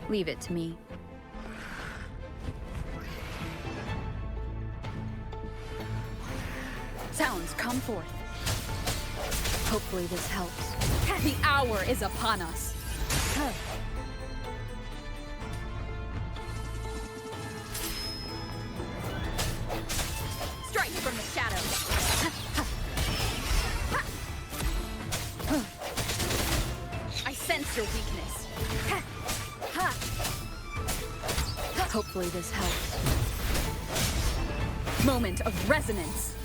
Leave it to me. Sounds, come forth. Hopefully this helps. The hour is upon us. Strike from the shadows. I sense your weakness. Hopefully this helps. Moment of resonance.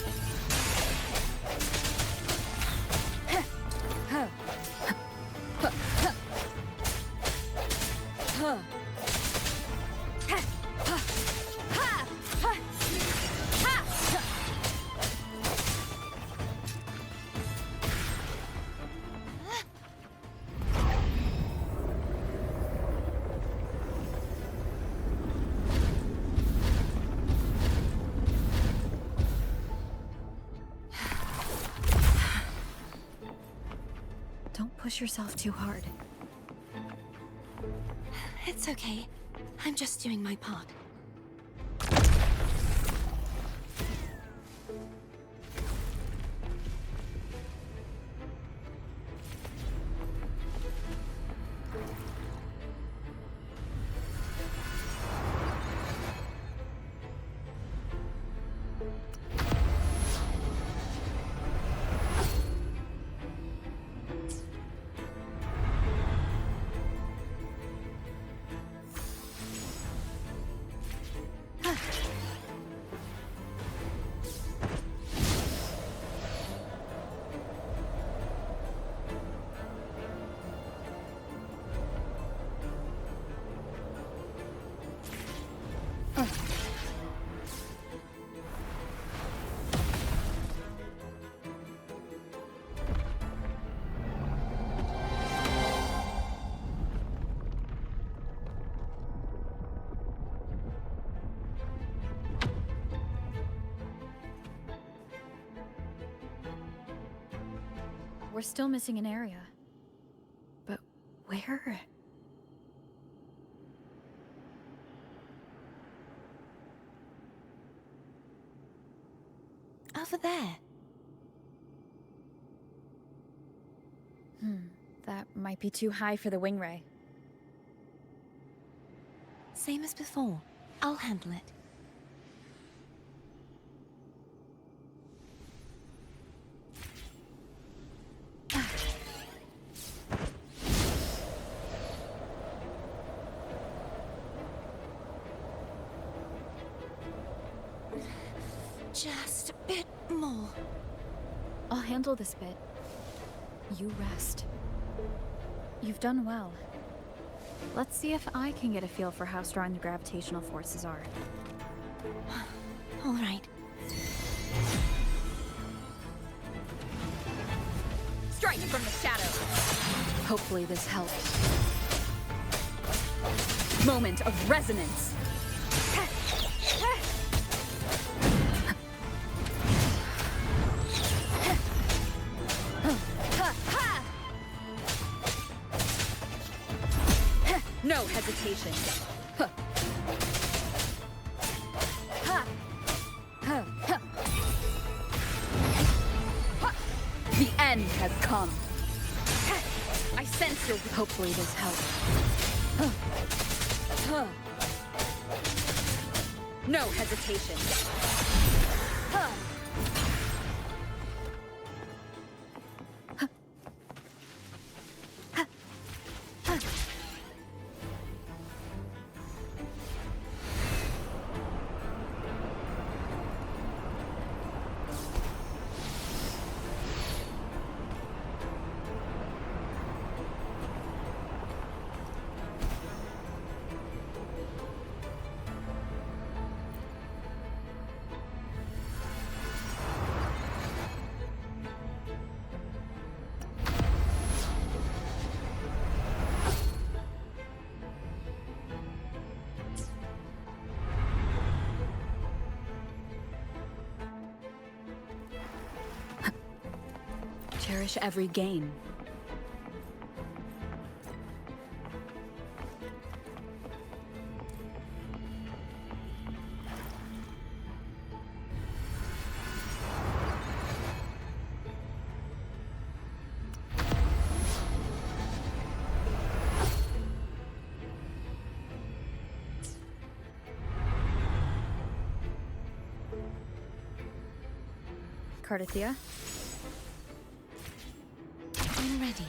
Don't push yourself too hard. It's okay. I'm just doing my part. We're still missing an area. But where? Over there. That might be too high for the wing ray. Same as before. I'll handle it. Just a bit more. I'll handle this bit. You rest. You've done well. Let's see if I can get a feel for how strong the gravitational forces are. All right. Strike from the shadows. Hopefully this helps. Moment of resonance. No hesitation. The end has come. I sense your... Hopefully this helps. No hesitation. Cherish every gain. Cardithea. I'm ready.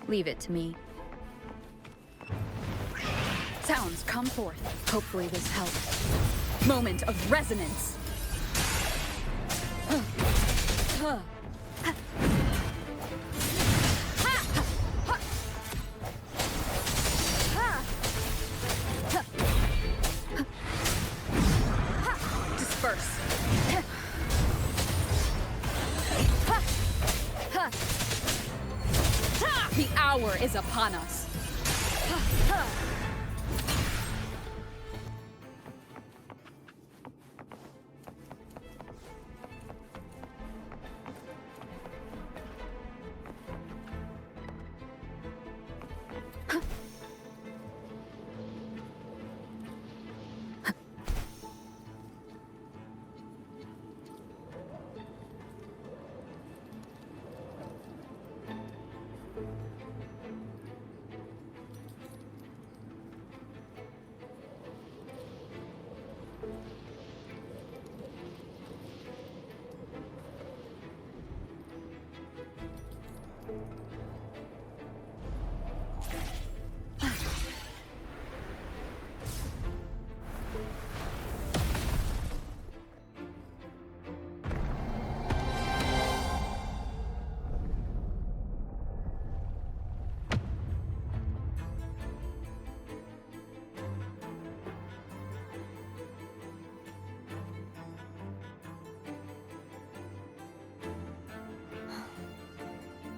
Leave it to me. Sounds come forth. Hopefully this helps. Moment of resonance. Disperse. The hour is upon us.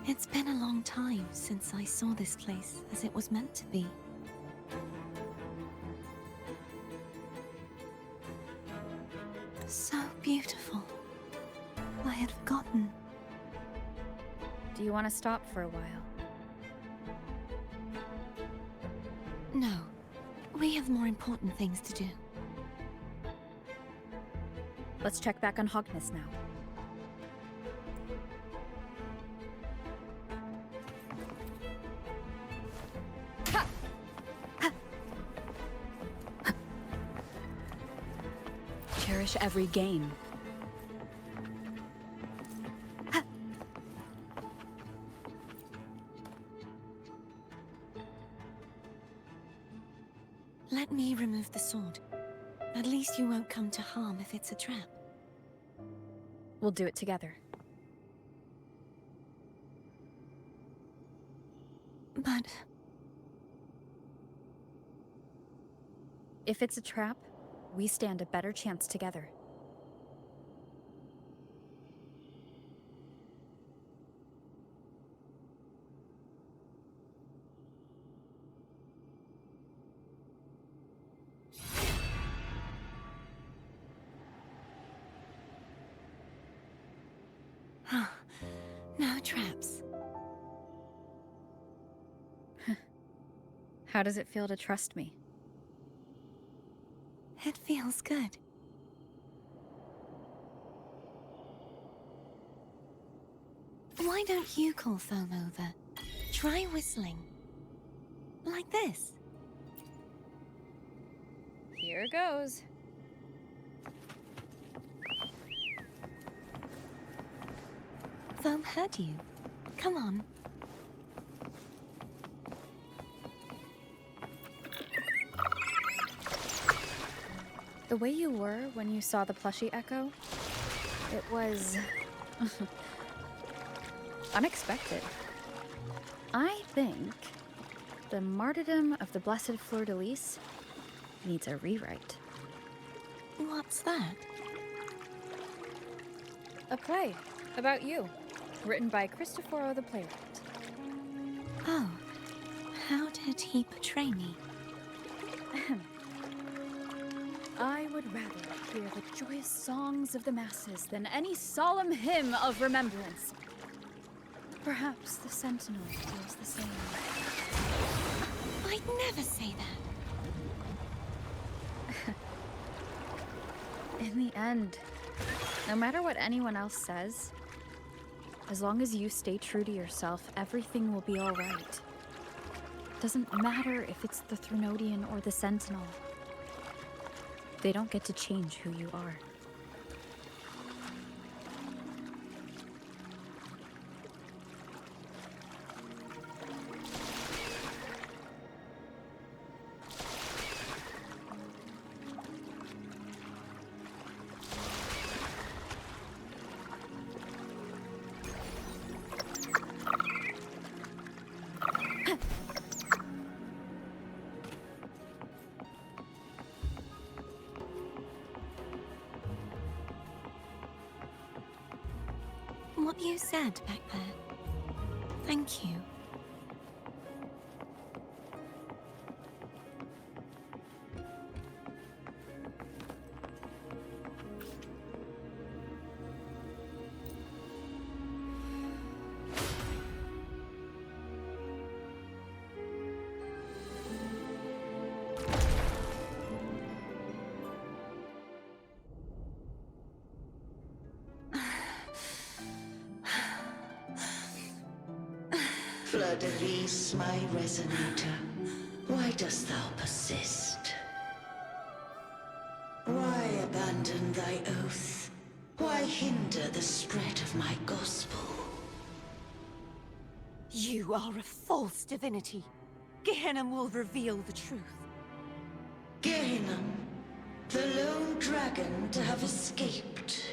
It's been a long time since I saw this place as it was meant to be. So beautiful. I had forgotten. Do you want to stop for a while? No. We have more important things to do. Let's check back on Hogness now. Cherish every gain. Let me remove the sword. At least you won't come to harm if it's a trap. We'll do it together. But if it's a trap, we stand a better chance together. no traps. How does it feel to trust me? It feels good. Why don't you call Foam over? Try whistling. Like this. Here goes. Foam heard you. Come on. The way you were when you saw the plushie Echo, it was... Unexpected. I think the martyrdom of the Blessed Fleur-de-Lis needs a rewrite. What's that? A play about you, written by Cristoforo the playwright. Oh, how did he portray me? I would rather hear the joyous songs of the masses than any solemn hymn of remembrance. Perhaps the Sentinel feels the same. I'd never say that. In the end, no matter what anyone else says, as long as you stay true to yourself, everything will be all right. Doesn't matter if it's the Threnodian or the Sentinel. They don't get to change who you are. What you said back there. Thank you. Fleur-de-Lis, my resonator, why dost thou persist? Why abandon thy oath? Why hinder the spread of my gospel? You are a false divinity. Gehenna will reveal the truth. Gehenna, the lone dragon to have escaped.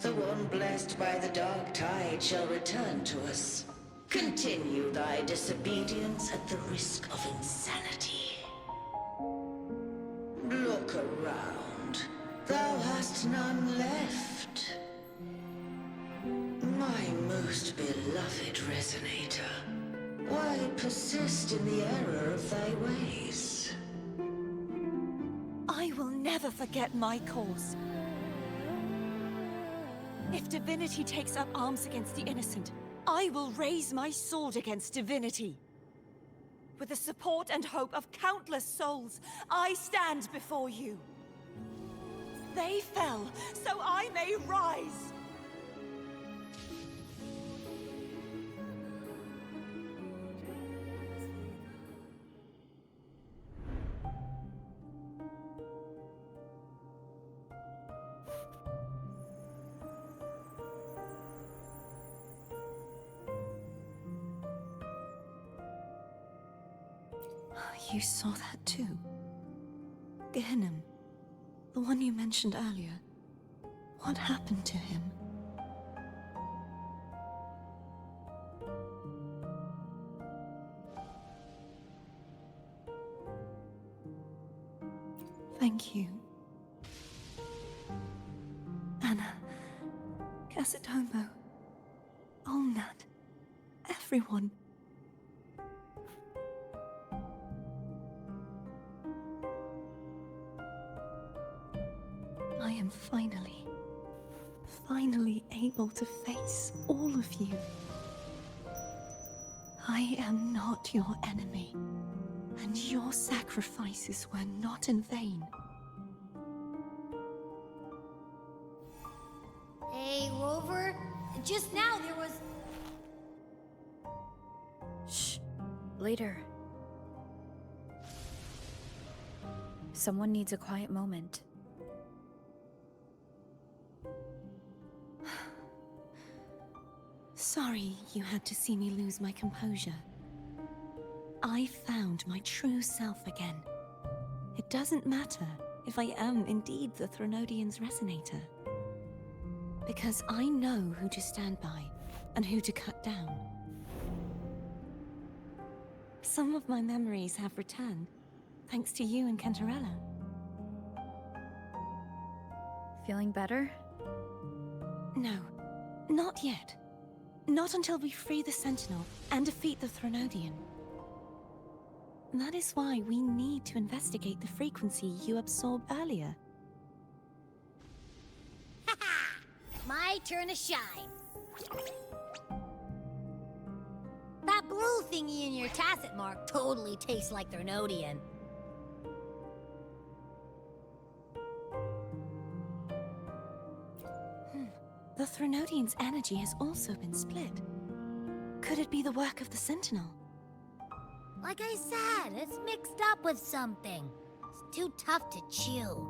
The one blessed by the dark tide shall return to us. Continue thy disobedience at the risk of insanity. Look around. Thou hast none left. My most beloved resonator, why persist in the error of thy ways? I will never forget my cause. If divinity takes up arms against the innocent, I will raise my sword against divinity. With the support and hope of countless souls, I stand before you. They fell, so I may rise! You saw that too? Gehenna, the one you mentioned earlier. What happened to him? Thank you. Anna, Casatomo, Olnat, everyone. I am finally able to face all of you. I am not your enemy, and your sacrifices were not in vain. Hey, Rover. Just now there was... Shh. Later. Someone needs a quiet moment. Sorry you had to see me lose my composure. I found my true self again. It doesn't matter if I am indeed the Threnodian's resonator. Because I know who to stand by and who to cut down. Some of my memories have returned, thanks to you and Cantarella. Feeling better? No, not yet. Not until we free the Sentinel and defeat the Threnodian. That is why we need to investigate the frequency you absorbed earlier. My turn to shine. That blue thingy in your tacit mark totally tastes like Threnodian. The Threnodian's energy has also been split. Could it be the work of the Sentinel? Like I said, it's mixed up with something. It's too tough to chew.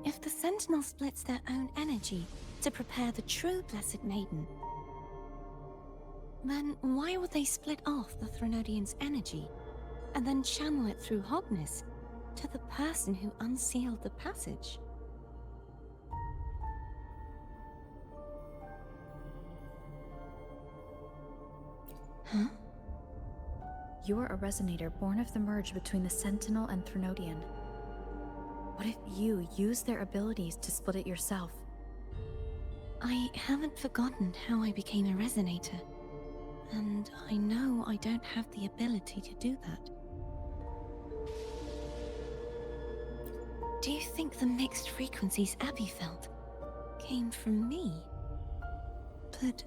If the Sentinel splits their own energy to prepare the true Blessed Maiden, then why would they split off the Threnodian's energy and then channel it through Hogness to the person who unsealed the passage? Huh? You're a resonator born of the merge between the Sentinel and Threnodian. What if you use their abilities to split it yourself? I haven't forgotten how I became a resonator, and I know I don't have the ability to do that. Do you think the mixed frequencies Abby felt came from me? But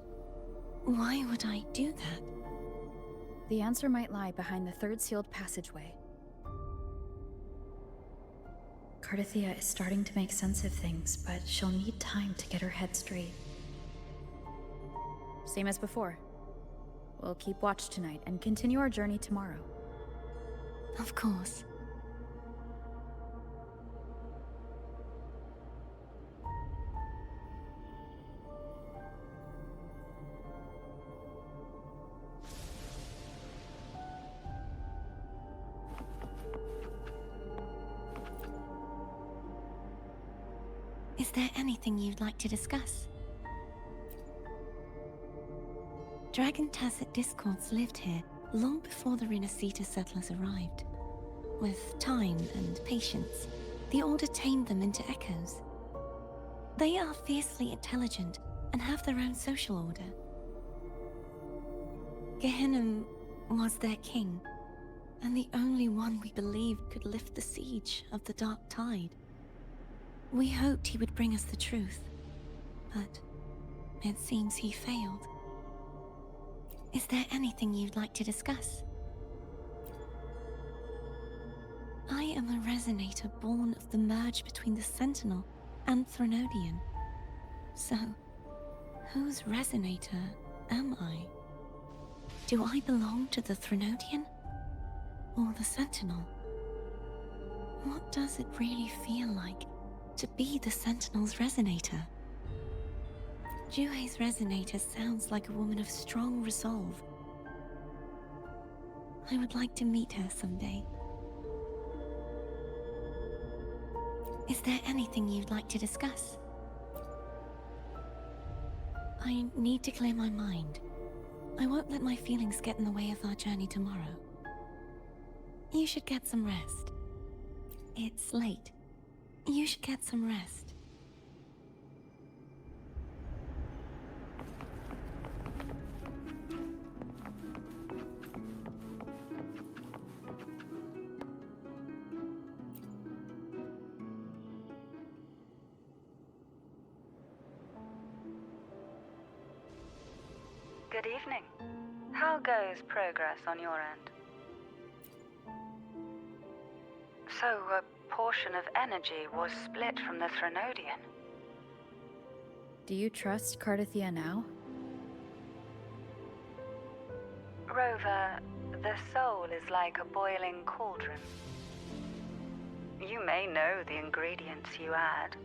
why would I do that? The answer might lie behind the third sealed passageway. Cardathia is starting to make sense of things, but she'll need time to get her head straight. Same as before. We'll keep watch tonight and continue our journey tomorrow. Of course. Is there anything you'd like to discuss? Dragon Tacet Discords lived here long before the Renacita settlers arrived. With time and patience, the Order tamed them into echoes. They are fiercely intelligent and have their own social order. Gehinnom was their king, and the only one we believed could lift the siege of the Dark Tide. We hoped he would bring us the truth, but it seems he failed. Is there anything you'd like to discuss? I am a resonator born of the merge between the Sentinel and Threnodian. So, whose resonator am I? Do I belong to the Threnodian or the Sentinel? What does it really feel like to be the Sentinel's resonator? Juhe's resonator sounds like a woman of strong resolve. I would like to meet her someday. Is there anything you'd like to discuss? I need to clear my mind. I won't let my feelings get in the way of our journey tomorrow. You should get some rest. It's late. You should get some rest. Good evening. How goes progress on your end? So, a portion of energy was split from the Threnodian. Do you trust Cardathia now? Rover, the soul is like a boiling cauldron. You may know the ingredients you add,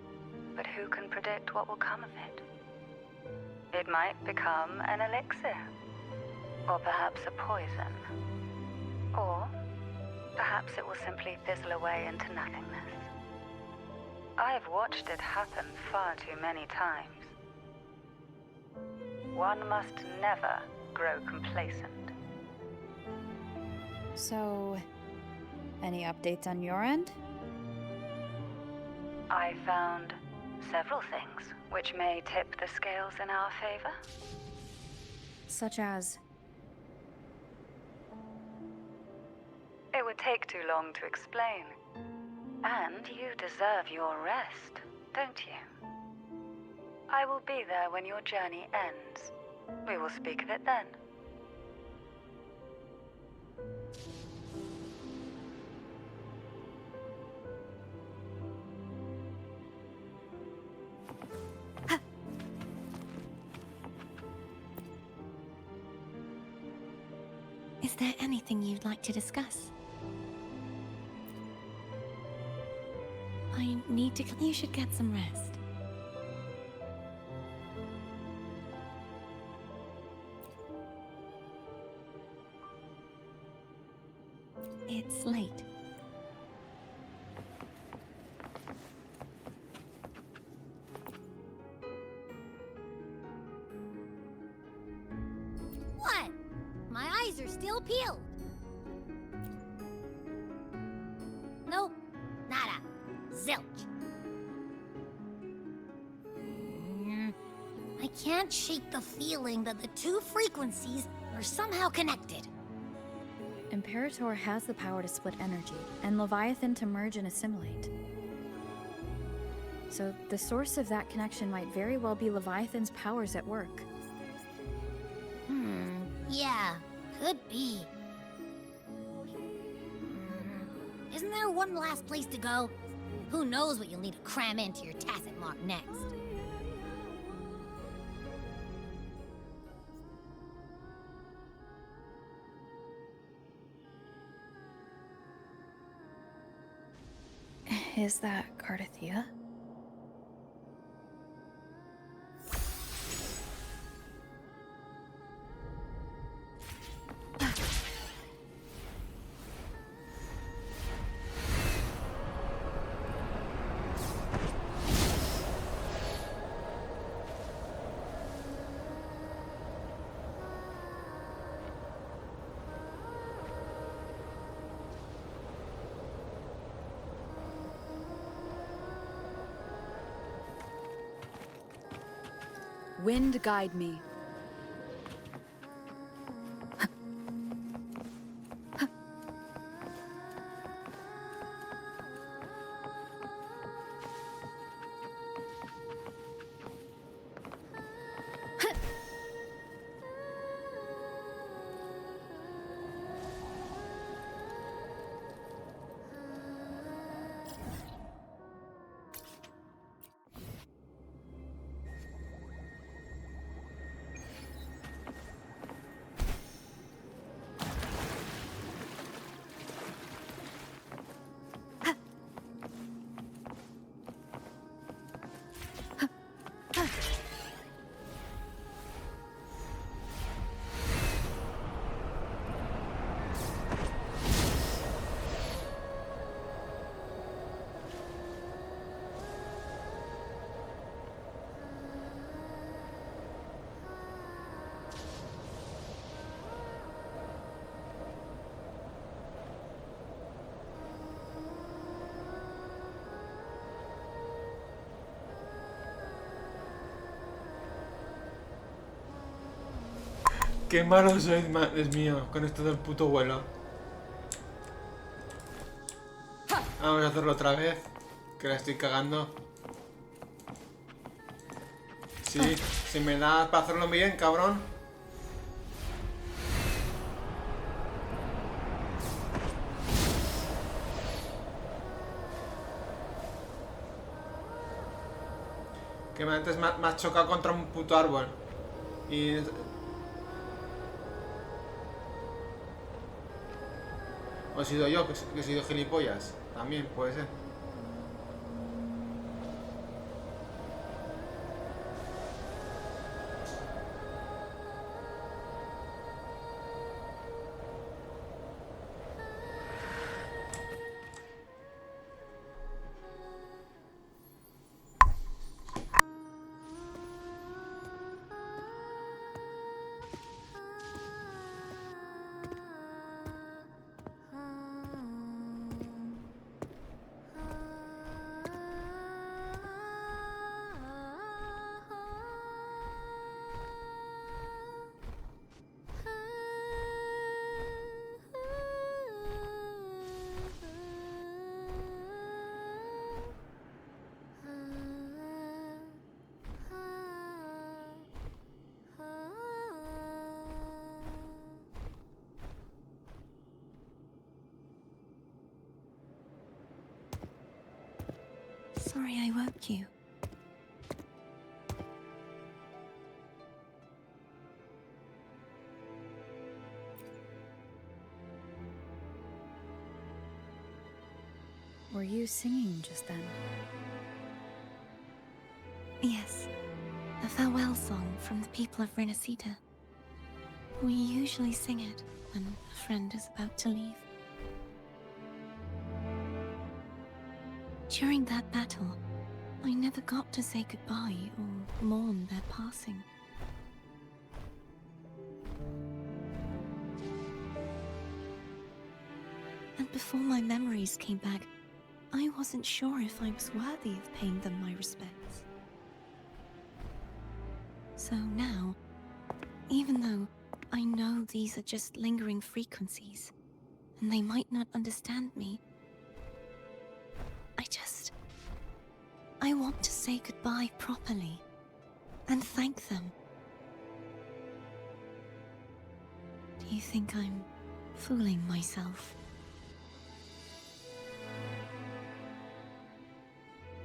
but who can predict what will come of it? It might become an elixir, or perhaps a poison, or perhaps it will simply fizzle away into nothingness. I've watched it happen far too many times. One must never grow complacent. So, any updates on your end? I found several things which may tip the scales in our favor. Such as. It would take too long to explain. And you deserve your rest, don't you? I will be there when your journey ends. We will speak of it then. Is there anything you'd like to discuss? I need to... You should get some rest. It's late. What? My eyes are still peeled. Nope. Nada. Zilch. I can't shake the feeling that the two frequencies are somehow connected. Imperator has the power to split energy, and Leviathan to merge and assimilate. So the source of that connection might very well be Leviathan's powers at work. Yeah, could be. Isn't there one last place to go? Who knows what you'll need to cram into your tacit mark next? Is that Cardathia? Wind guide me. Qué malo sois, Dios mío, con esto del puto vuelo. Vamos a hacerlo otra vez, que la estoy cagando. Sí, si me das para hacerlo bien, cabrón. Que antes me has chocado contra un puto árbol. Y... ¿O he sido yo, que he sido gilipollas? También puede ser. Sorry I woke you. Were you singing just then? Yes. A farewell song from the people of Renacita. We usually sing it when a friend is about to leave. During that battle, I never got to say goodbye or mourn their passing. And before my memories came back, I wasn't sure if I was worthy of paying them my respects. So now, even though I know these are just lingering frequencies, and they might not understand me, I want to say goodbye properly, and thank them. Do you think I'm fooling myself?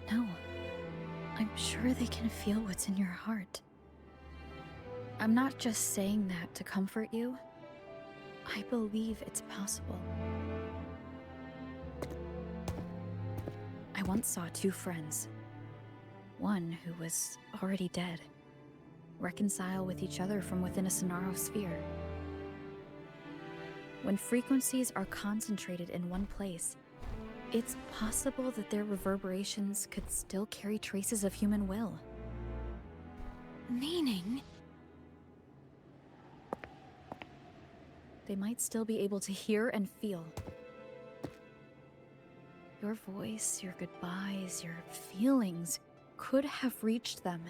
No. I'm sure they can feel what's in your heart. I'm not just saying that to comfort you. I believe it's possible. I once saw two friends. One who was already dead. Reconcile with each other from within a Sonaro sphere. When frequencies are concentrated in one place, it's possible that their reverberations could still carry traces of human will. Meaning? They might still be able to hear and feel. Your voice, your goodbyes, your feelings could have reached them.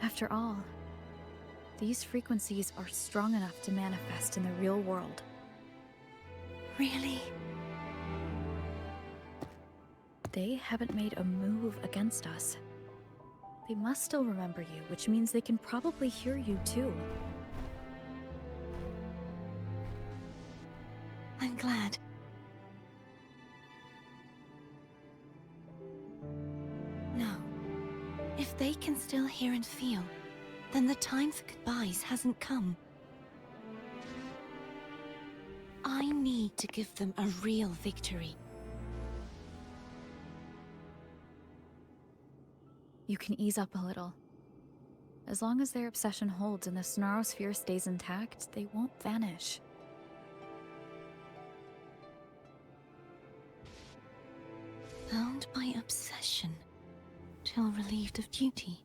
After all, these frequencies are strong enough to manifest in the real world. Really? They haven't made a move against us. They must still remember you, which means they can probably hear you too. I'm glad. No. If they can still hear and feel, then the time for goodbyes hasn't come. I need to give them a real victory. You can ease up a little. As long as their obsession holds and the Sonaro sphere stays intact, they won't vanish. Bound by obsession, till relieved of duty.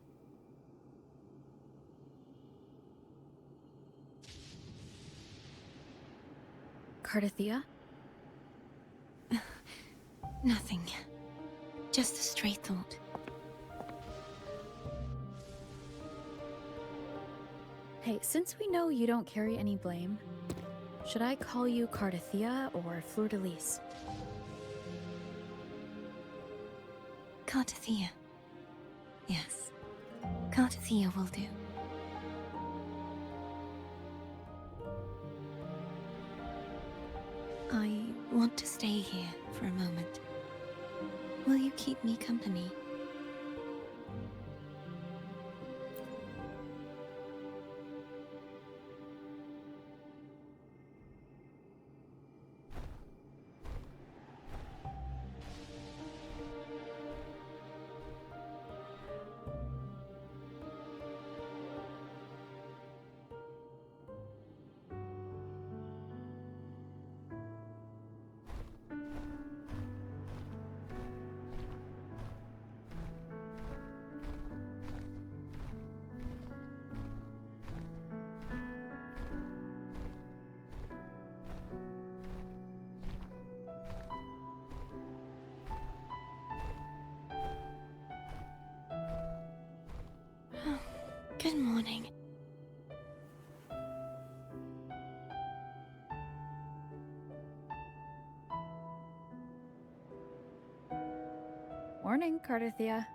Cardathia? Nothing. Just a stray thought. Hey, since we know you don't carry any blame, should I call you Cardathia or Fleur-de-Lis? Cardathia. Yes. Cardathia will do. I want to stay here for a moment. Will you keep me company? Good morning. Morning, Cardathia.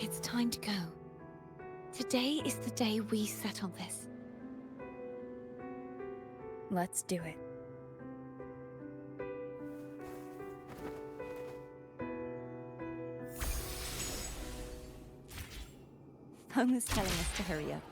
It's time to go. Today is the day we settle this. Let's do it. Home is telling us to hurry up.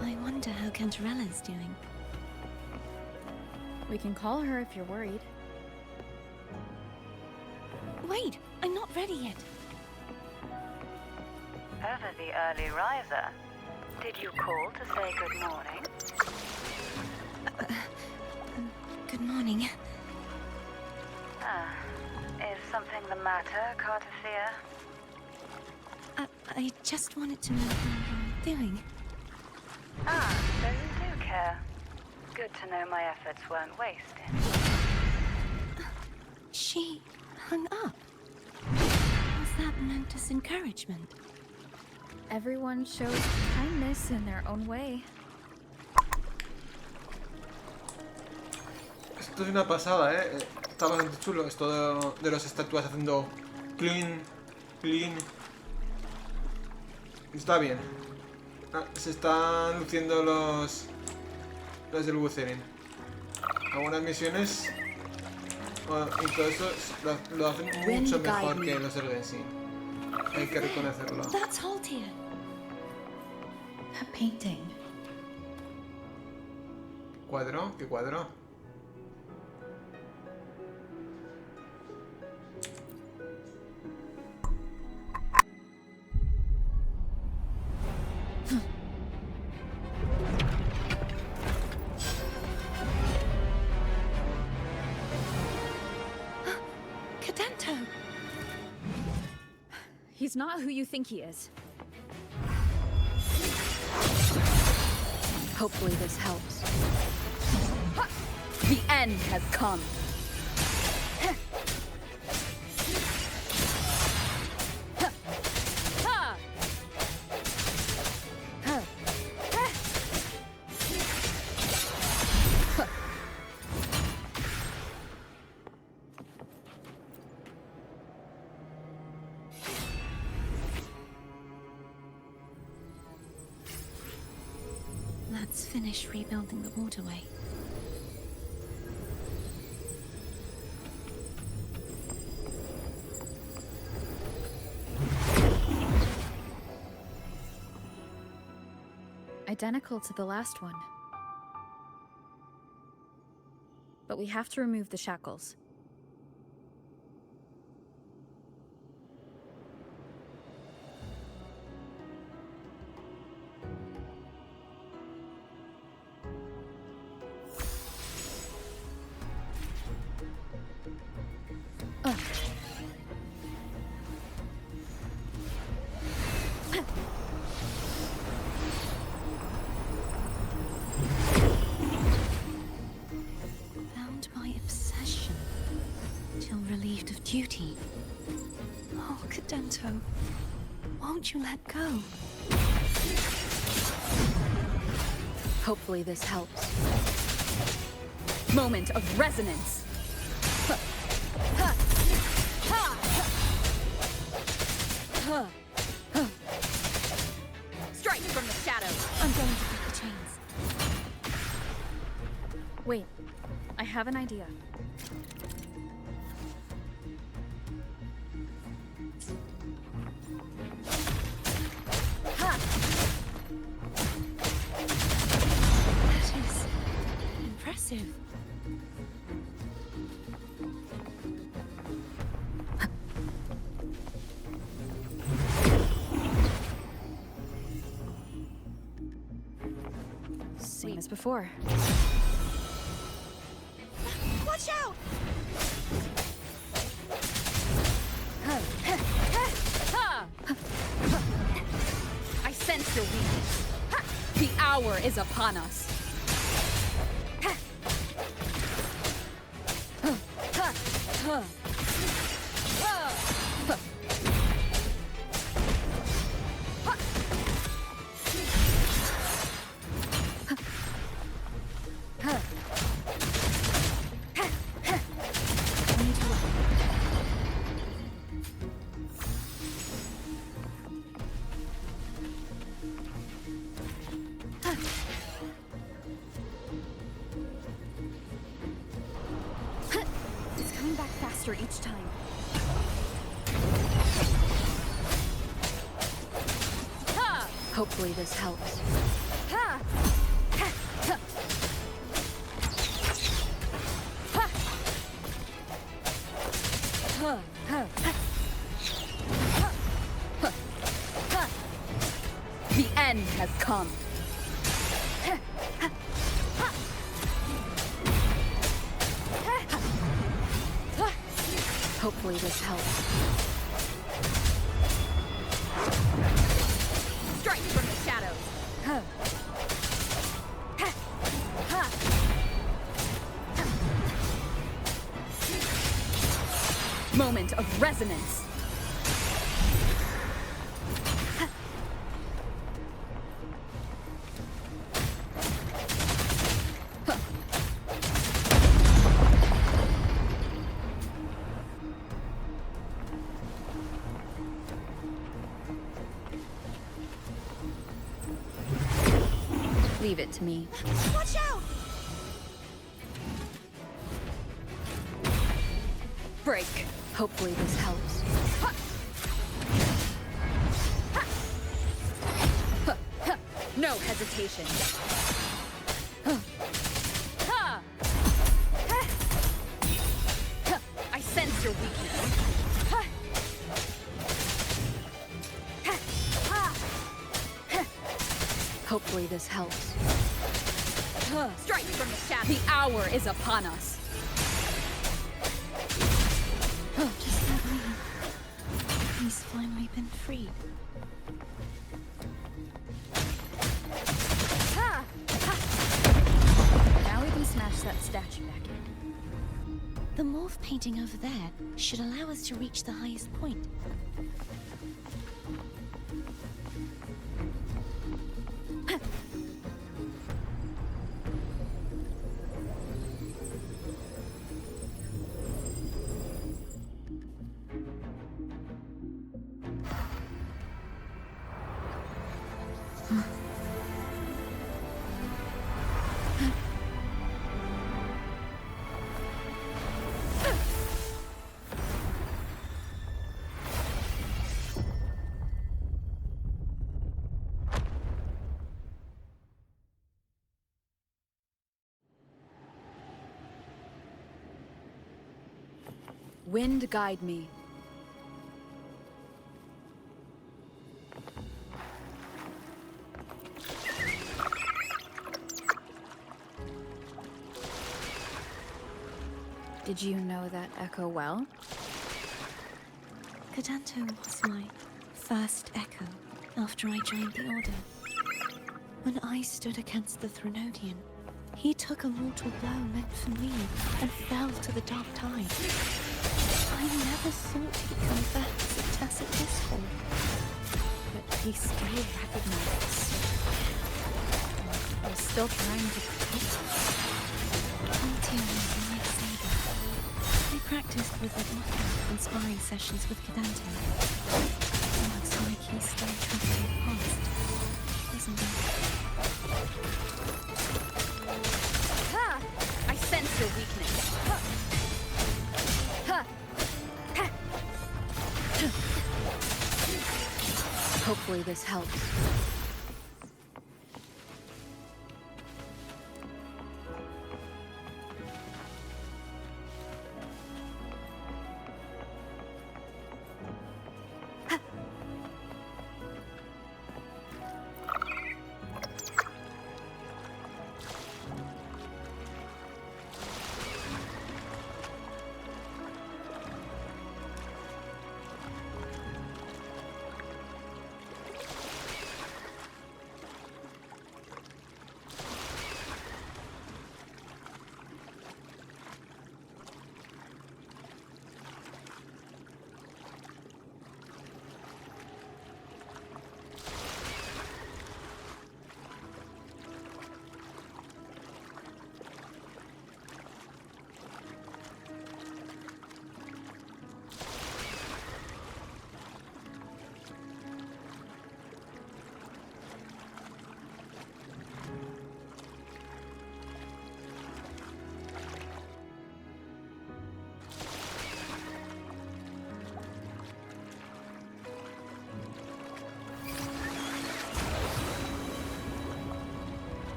I wonder how Cantarella's doing. We can call her if you're worried. Wait, I'm not ready yet. Over the early riser. Did you call to say good morning? Good morning. Ah, is something the matter, Cartathea? I just wanted to know how you're doing. Ah, so you do care. Good to know my efforts weren't wasted. She hung up. Was that meant as encouragement? Everyone shows kindness in their own way. Esto es una pasada, ¿eh? Está bastante chulo esto de las estatuas haciendo clean, clean. Está bien. Ah, se están luciendo los del Wuthering. Algunas misiones y todo eso lo hacen mucho mejor que los del Genshin. Hay que reconocerlo. That's Haltia. That painting. ¿Cuadro? ¿Qué cuadro? Cadento! He's not who you think he is. Hopefully this helps. Ha! The end has come. Ha! Ha! Ha! Ha! Ha! Let's finish rebuilding the waterway. Identical to the last one. But we have to remove the shackles. Bound by obsession, till relieved of duty. Oh, Cadento, won't you let go? Hopefully this helps. Moment of resonance. Ha! Ha! Ha! Ha! Ha! Strike from the shadows. I'm going to break the chains. Wait, I have an idea. Ha! That is impressive. before. Watch out! I sense your weakness. The hour is upon us. It's coming back faster each time. Hopefully this helps. The end has come. Hopefully this helps. Strike from the shadows. Moment of resonance. Leave it to me. Watch out! Break. Hopefully this helps. No hesitation. I sense your weakness. Hopefully this helps. Strike from the shadow. The hour is upon us. Just that way. He's finally been freed. Now we can smash that statue back in. The morph painting over there should allow us to reach the highest point. Wind guide me. Did you know that echo well? Cadanto was my first echo after I joined the Order. When I stood against the Threnodian, he took a mortal blow meant for me and fell to the Dark Tide. I never thought he'd come back as a tacit discord, But he still recognized us. Was still trying to protect us. Altium was a lightsaber. I practiced with it often in sparring sessions with Cadanto. Looks like he's still trapped in the past, isn't he? I sense your weakness. Hopefully this helps.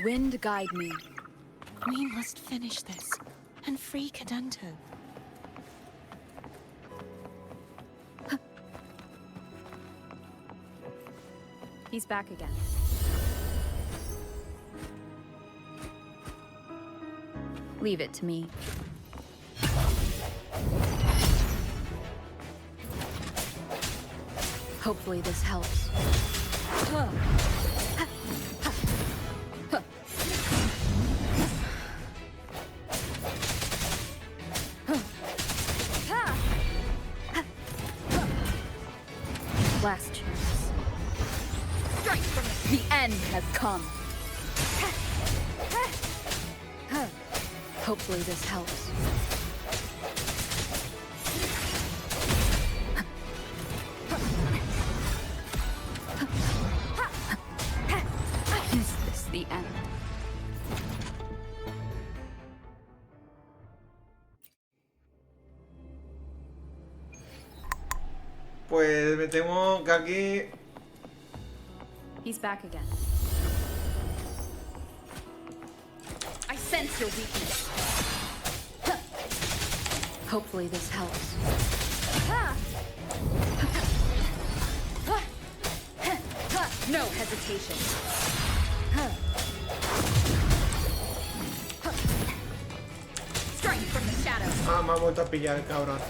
Wind guide me. We must finish this and free Cadanto. He's back again. Leave it to me. Hopefully this helps. Last chance. Strike from the end has come. Hopefully this helps. Is this the end? Pues me temo que aquí... He's back again. I sense your weakness. Hopefully this helps. No hesitation. Strike from the shadows. Ah, me ha vuelto a pillar el cabrón.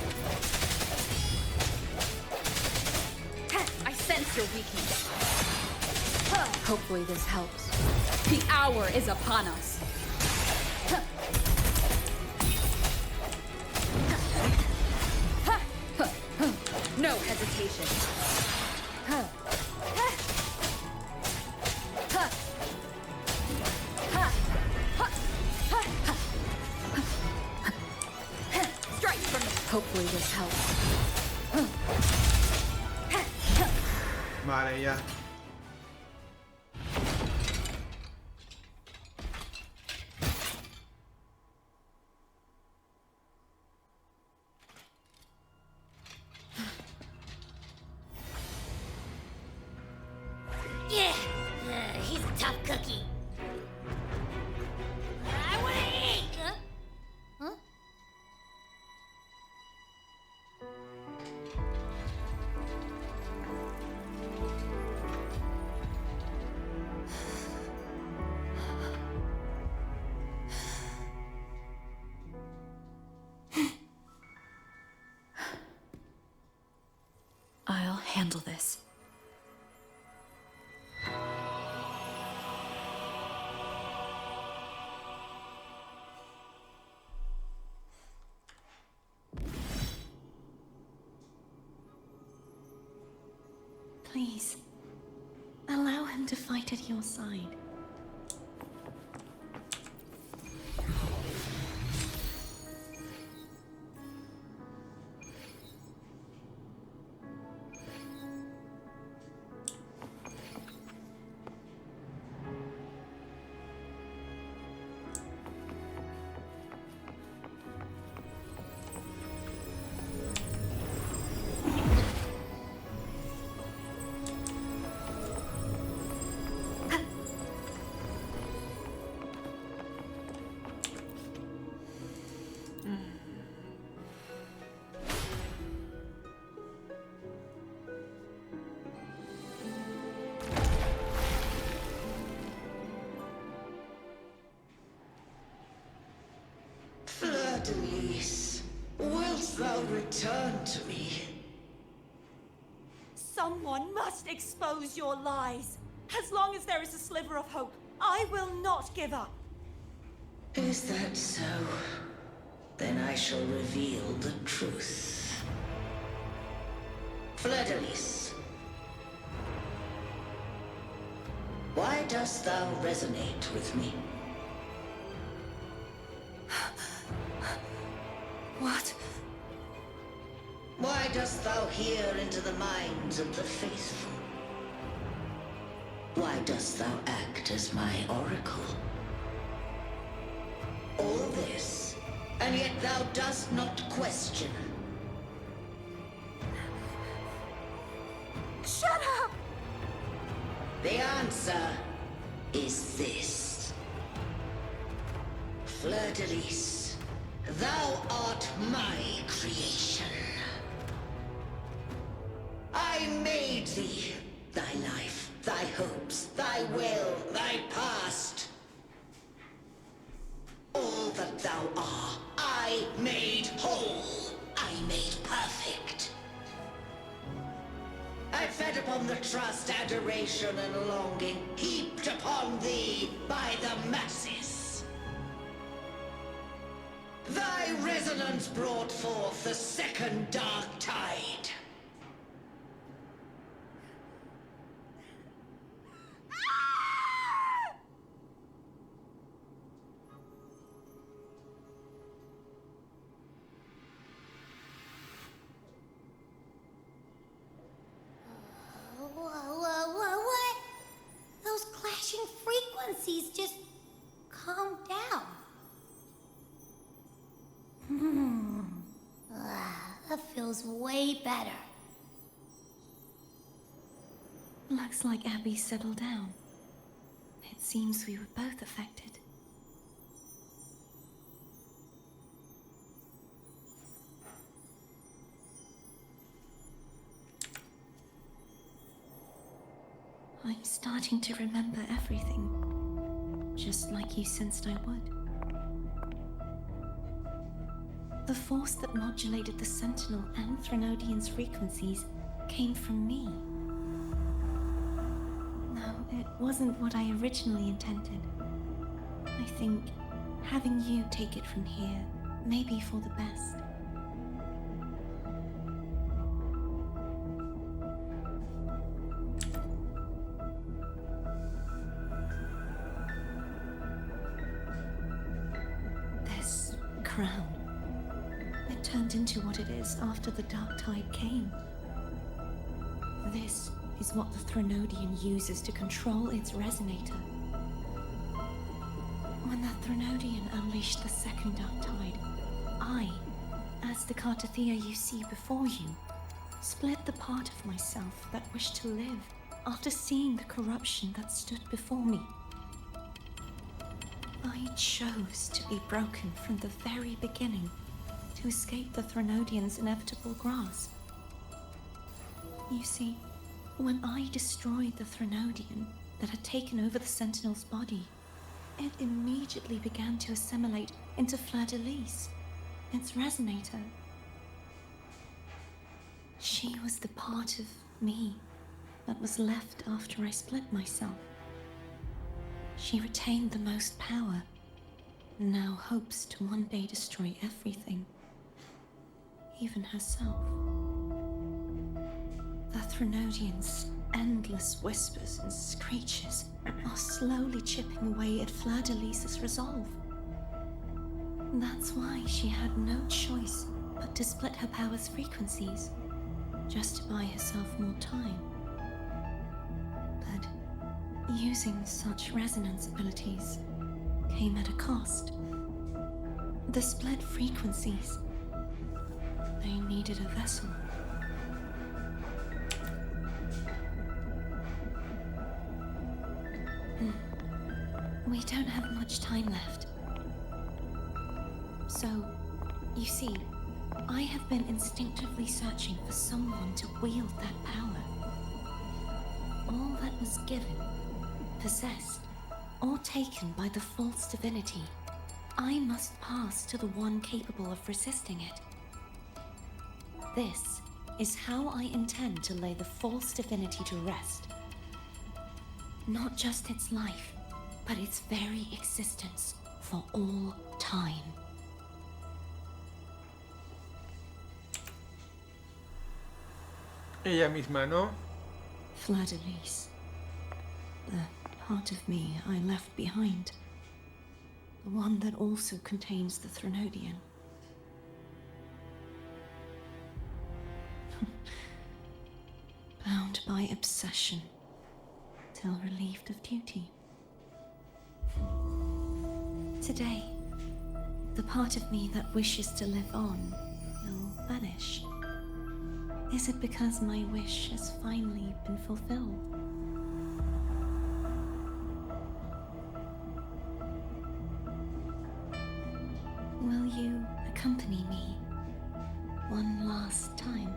I sense your weakness. Hopefully this helps. The hour is upon us. No hesitation. Strike from the... Hopefully this helps. Vale, ya. Yeah, he's a tough cookie. I want to eat. Huh? I'll handle this. Please, allow him to fight at your side. Fleur-de-Lis, wilt thou return to me? Someone must expose your lies. As long as there is a sliver of hope, I will not give up. Is that so? Then I shall reveal the truth. Fleur-de-Lis, why dost thou resonate with me? What? Why dost thou hear into the minds of the faithful? Why dost thou act as my oracle? All this, and yet thou dost not question. Shut up! The answer is this. Fleur-de-Lis, thou art my creation. I made thee, thy life, thy hopes, thy will, thy past. All that thou art, I made whole. I made perfect. I fed upon the trust, adoration, and longing heaped upon thee by the masses. Thy resonance brought forth the second dark tide. What? Those clashing frequencies just calm down. That feels way better. Looks like Abby settled down. It seems we were both affected. I'm starting to remember everything, just like you sensed I would. The force that modulated the Sentinel and Threnodian's frequencies came from me. No, it wasn't what I originally intended. I think having you take it from here may be for the best. This crown, it turned into what it is after the Dark Tide came. This is what the Threnodian uses to control its resonator. When the Threnodian unleashed the second Dark Tide, I, as the Cartathea you see before you, split the part of myself that wished to live after seeing the corruption that stood before me. I chose to be broken from the very beginning to escape the Threnodian's inevitable grasp. You see, when I destroyed the Threnodian that had taken over the Sentinel's body, it immediately began to assimilate into Fleur-de-Lis, its resonator. She was the part of me that was left after I split myself. She retained the most power, and now hopes to one day destroy everything, even herself. The Threnodian's endless whispers and screeches are slowly chipping away at Fleur-de-Lis's resolve. That's why she had no choice but to split her power's frequencies, just to buy herself more time. But using such resonance abilities came at a cost. The split frequencies, they needed a vessel. We don't have much time left. So, you see, I have been instinctively searching for someone to wield that power. All that was given, possessed, or taken by the false divinity, I must pass to the one capable of resisting it. This is how I intend to lay the false divinity to rest. Not just its life, but its very existence for all time. Ella misma, ¿no? Fleur-de-Lis, the part of me I left behind, the one that also contains the Threnodian. Bound by obsession, till relieved of duty. Today, the part of me that wishes to live on will vanish. Is it because my wish has finally been fulfilled? accompany me one last time?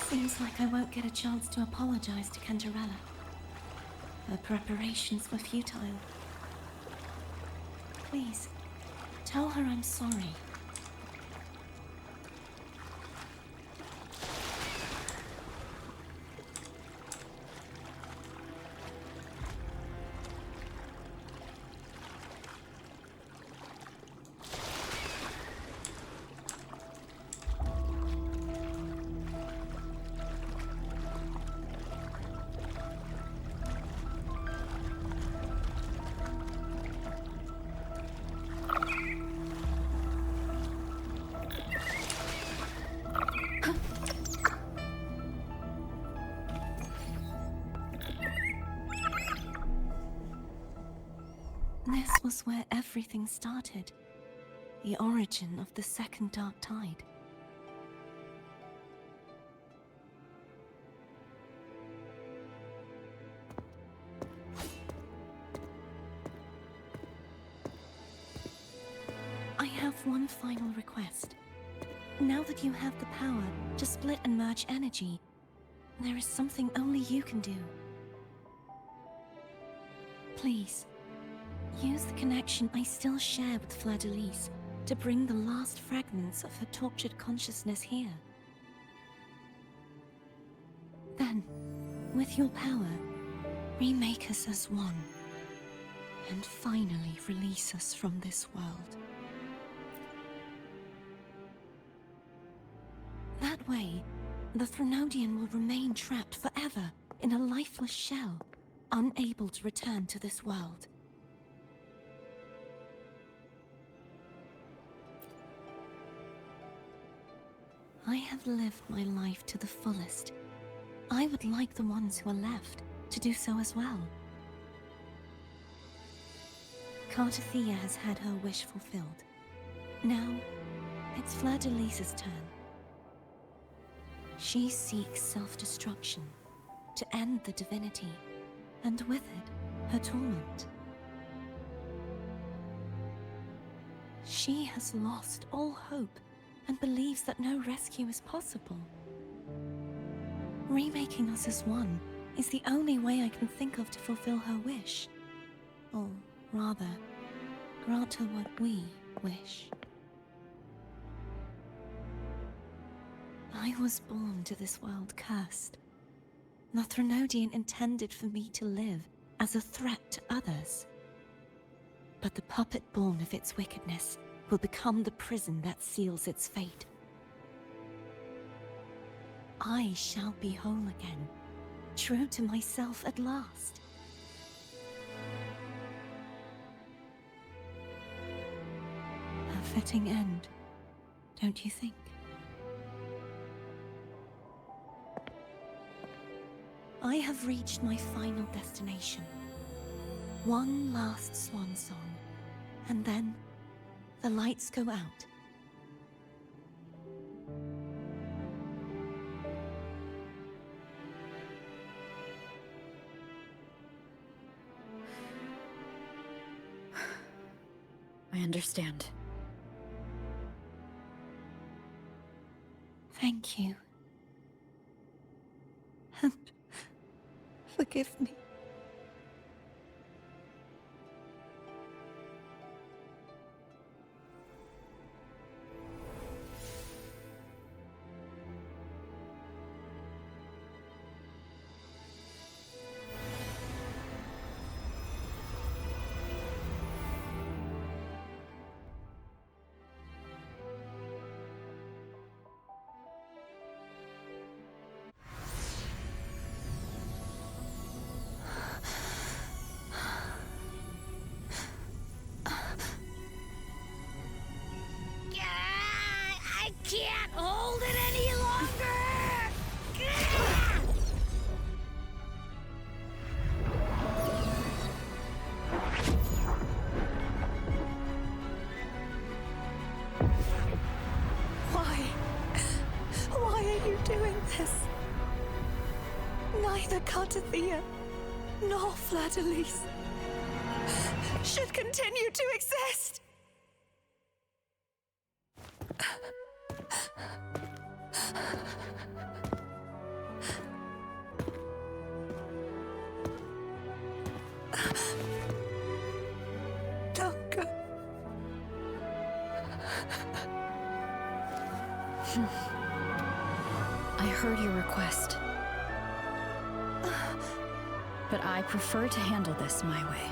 Seems like I won't get a chance to apologize to Cantarella. Her preparations were futile. Please, tell her I'm sorry. This was where everything started. The origin of the second Dark Tide. I have one final request. Now that you have the power to split and merge energy, there is something only you can do. Please, use the connection I still share with Fleur-de-Lis to bring the last fragments of her tortured consciousness here. Then, with your power, remake us as one, and finally release us from this world. That way, the Threnodian will remain trapped forever in a lifeless shell, unable to return to this world. I have lived my life to the fullest. I would like the ones who are left to do so as well. Cartathea has had her wish fulfilled. Now, it's Fleur-de-Lis's turn. She seeks self-destruction to end the divinity, and with it, her torment. She has lost all hope and believes that no rescue is possible. Remaking us as one is the only way I can think of to fulfill her wish. Or rather, grant her what we wish. I was born to this world cursed. The Threnodian intended for me to live as a threat to others. But the puppet born of its wickedness will become the prison that seals its fate. I shall be whole again, true to myself at last. A fitting end, don't you think? I have reached my final destination. One last swan song, and then the lights go out. I understand. Thank you. And forgive me. neither Cartathea nor Fleur-de-Lis should continue to exist. Don't go. I heard your request. But I prefer to handle this my way.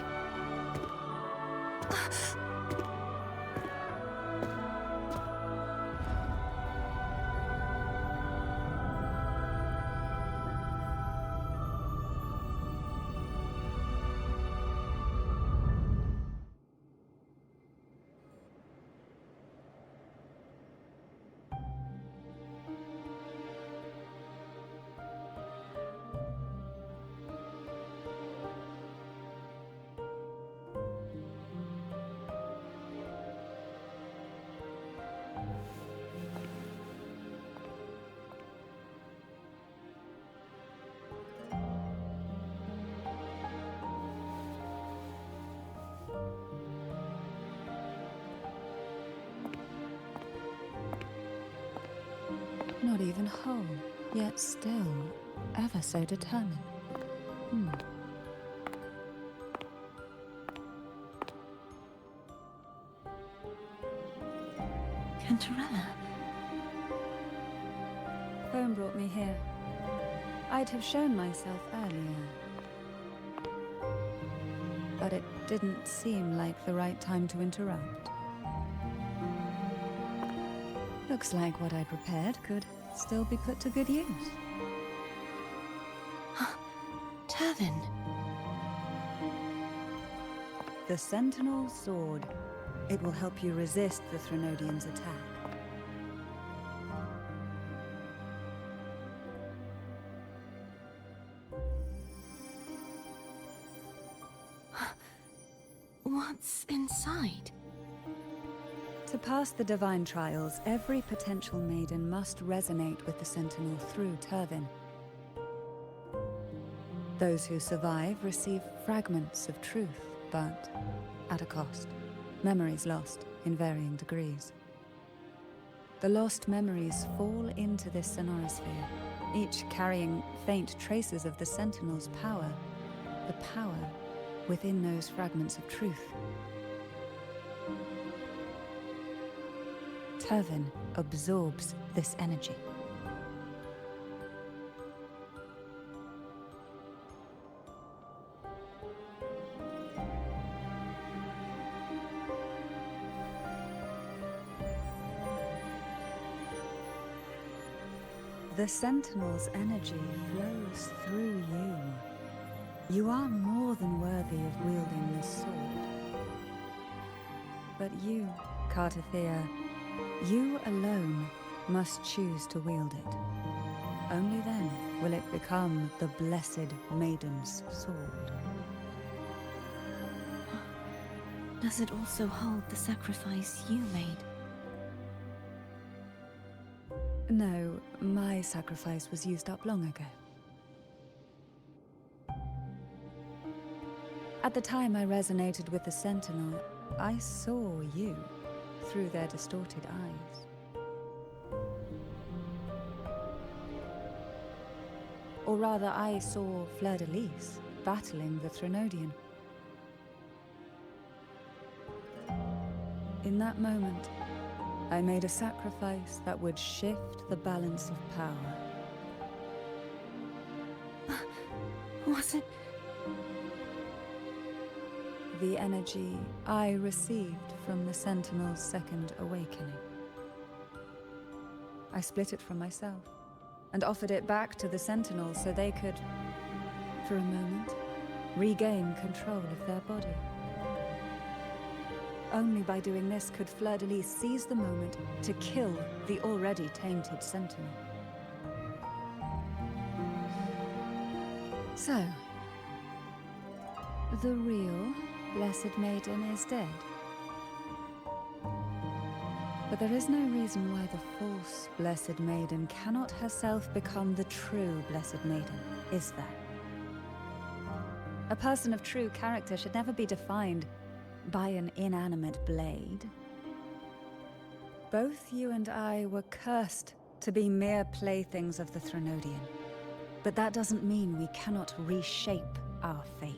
Not even whole, yet still ever so determined. Cantarella. Phone brought me here. I'd have shown myself earlier. But it didn't seem like the right time to interrupt. Looks like what I prepared could still be put to good use. Turvin. The Sentinel Sword. It will help you resist the Threnodians' attack. What's inside? To pass the divine trials, every potential maiden must resonate with the Sentinel through Turvin. Those who survive receive fragments of truth, but at a cost. Memories lost in varying degrees. The lost memories fall into this sonorosphere, each carrying faint traces of the Sentinel's power, the power within those fragments of truth. Turvin absorbs this energy. The Sentinel's energy flows through you. You are more than worthy of wielding this sword. But you, Cartathea, you alone must choose to wield it. Only then will it become the Blessed Maiden's sword. Does it also hold the sacrifice you made? No, my sacrifice was used up long ago. At the time I resonated with the Sentinel, I saw you through their distorted eyes. Or rather, I saw Fleur-de-Lis battling the Threnodian. In that moment, I made a sacrifice that would shift the balance of power. Was it? The energy I received from the Sentinel's second awakening. I split it from myself and offered it back to the Sentinel so they could, for a moment, regain control of their body. Only by doing this could Fleur-de-Lis seize the moment to kill the already tainted Sentinel. So, the real Blessed Maiden is dead. But there is no reason why the false Blessed Maiden cannot herself become the true Blessed Maiden. is there? A person of true character should never be defined by an inanimate blade. Both you and I were cursed to be mere playthings of the Threnodian. But that doesn't mean we cannot reshape our fate.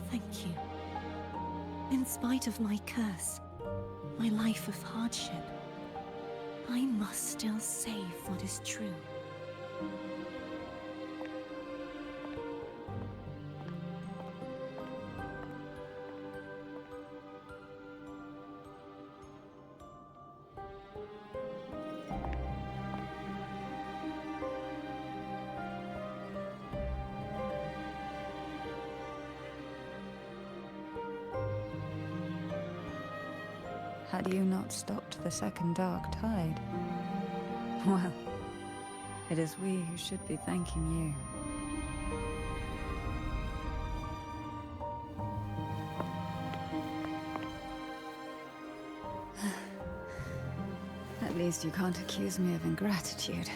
Thank you. In spite of my curse, my life of hardship, I must still save what is true. Had you not stopped the second dark tide? Well, it is we who should be thanking you. At least you can't accuse me of ingratitude.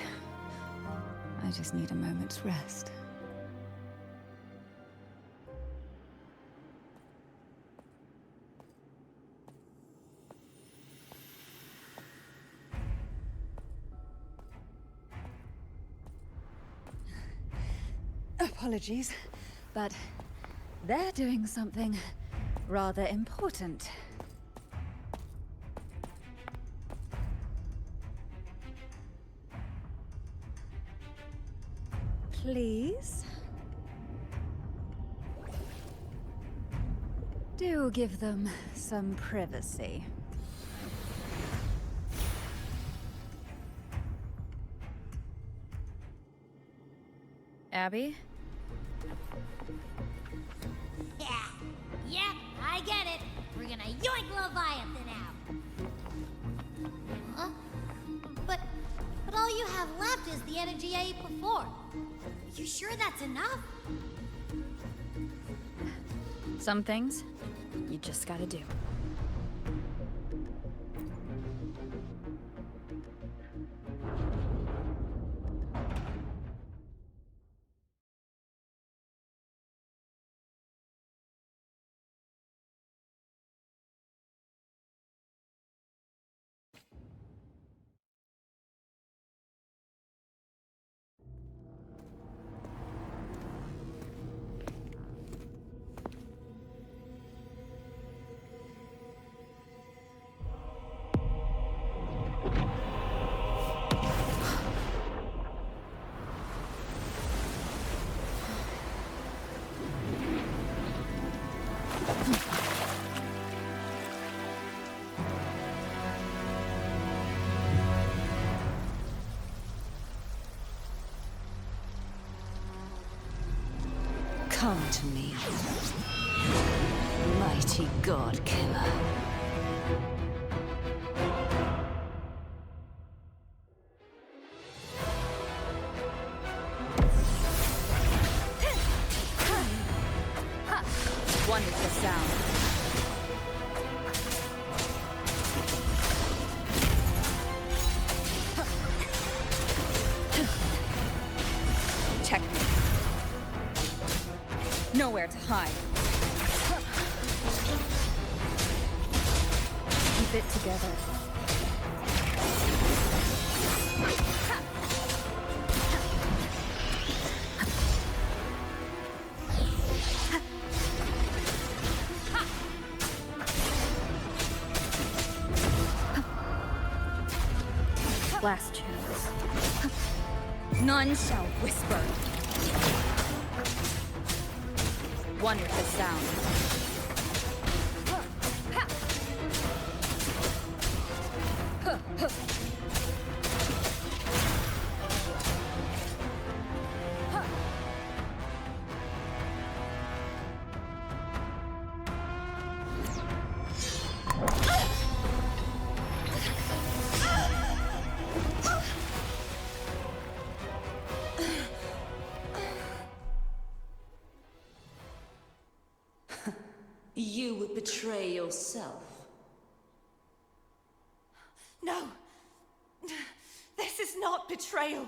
I just need a moment's rest. Apologies, but they're doing something rather important. Please? Do give them some privacy. Abby? Yeah, I get it. We're gonna yoink Leviathan out. Huh? But all you have left is the energy I ate before. You sure that's enough? Some things, you just gotta do. Come to me, mighty God Killer. Wonderful sound. Technique. Nowhere to hide. Keep it together. Last chance. None shall whisper. Wonderful sound. You would betray yourself. No! This is not betrayal!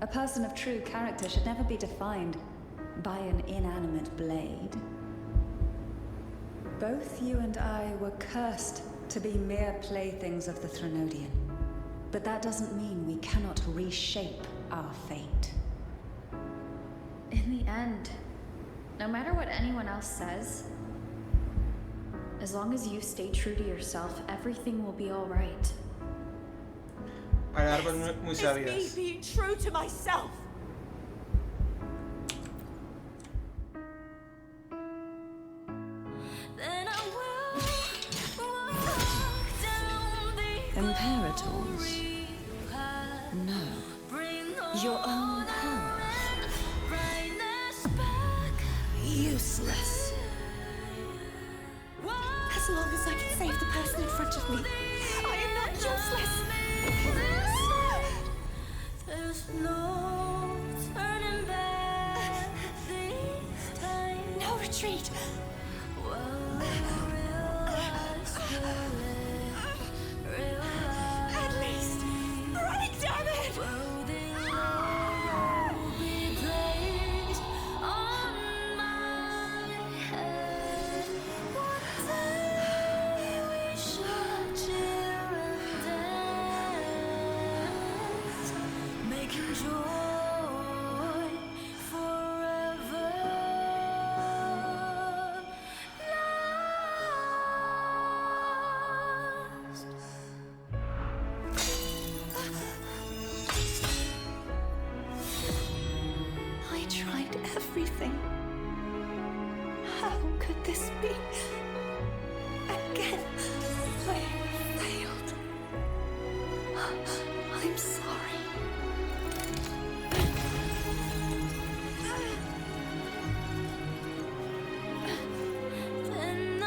A person of true character should never be defined by an inanimate blade. Both you and I were cursed to be mere playthings of the Threnodian. But that doesn't mean we cannot reshape our fate. In the end, no matter what anyone else says, as long as you stay true to yourself, everything will be all right. Palabras muy It's sabias. me being true to myself! Imperators? No. Your own power. Useless. As long as I can save the person in front of me, I am not useless! There's no turning back this time. No retreat! At least, break, damn it! I tried everything. How could this be? Again, I failed. I'm sorry. Then I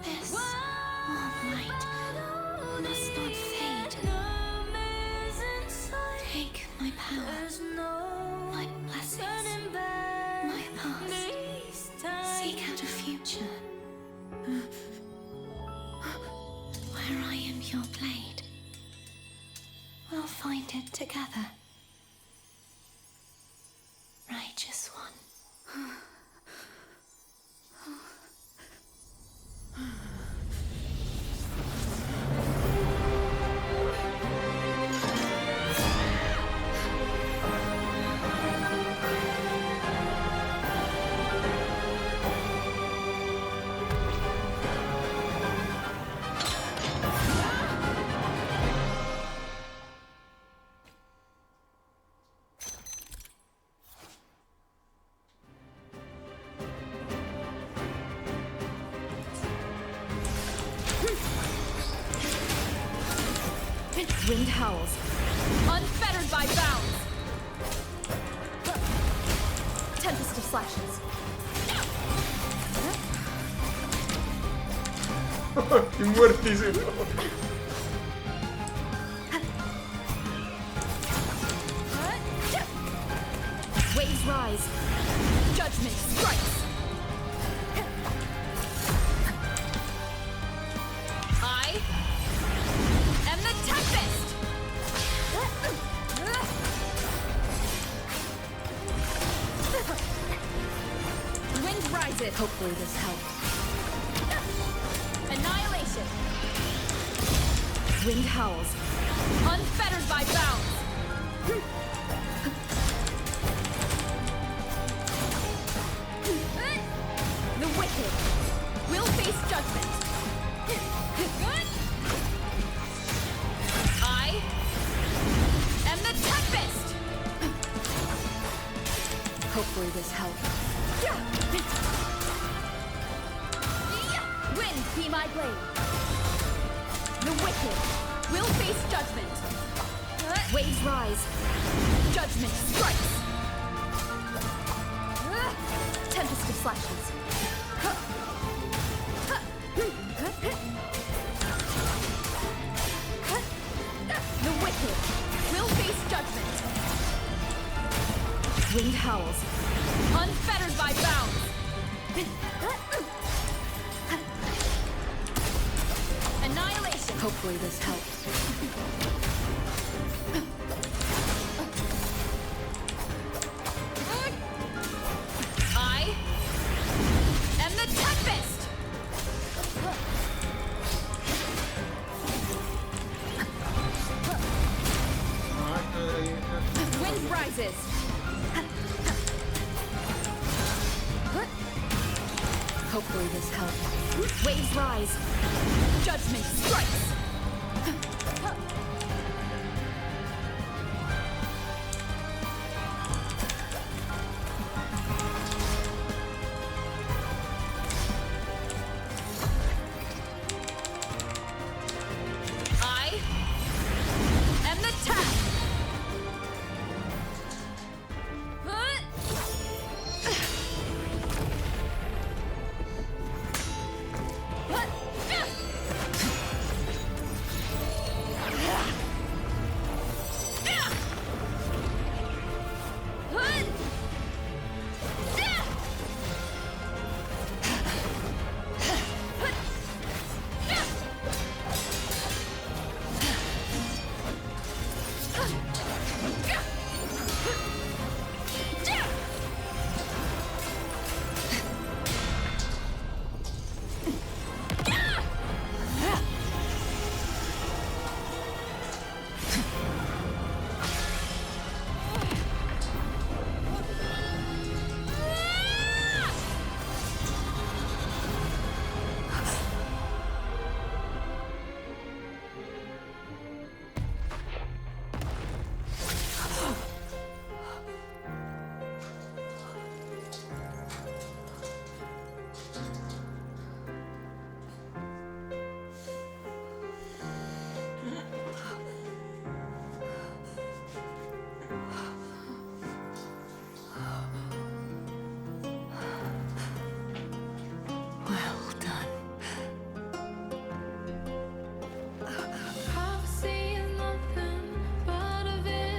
This warm light must not fade. Take my power, my blessings, my past. Seek out a future where I am your blade. We'll find it together. Righteous one. Wind howls, unfettered by bounds. Tempest of slashes. ¡Qué muertísimo! Waves rise. Judgment strikes. I am the Tempest! Wind rises. Hopefully this helps. Annihilation. Wind howls, unfettered by bounds. The wicked will face judgment. I am the Tempest! Hopefully this helps. Wind be my blade. The wicked will face judgment. Waves rise. Judgment strikes. Tempest of flashes. The wicked will face judgment. Wind howls, unfettered by bounds. Annihilation. Hopefully this helps. I am the Tempest! Wind rises. Hopefully this helps. Waves rise. Judgment strikes. I am the Tap.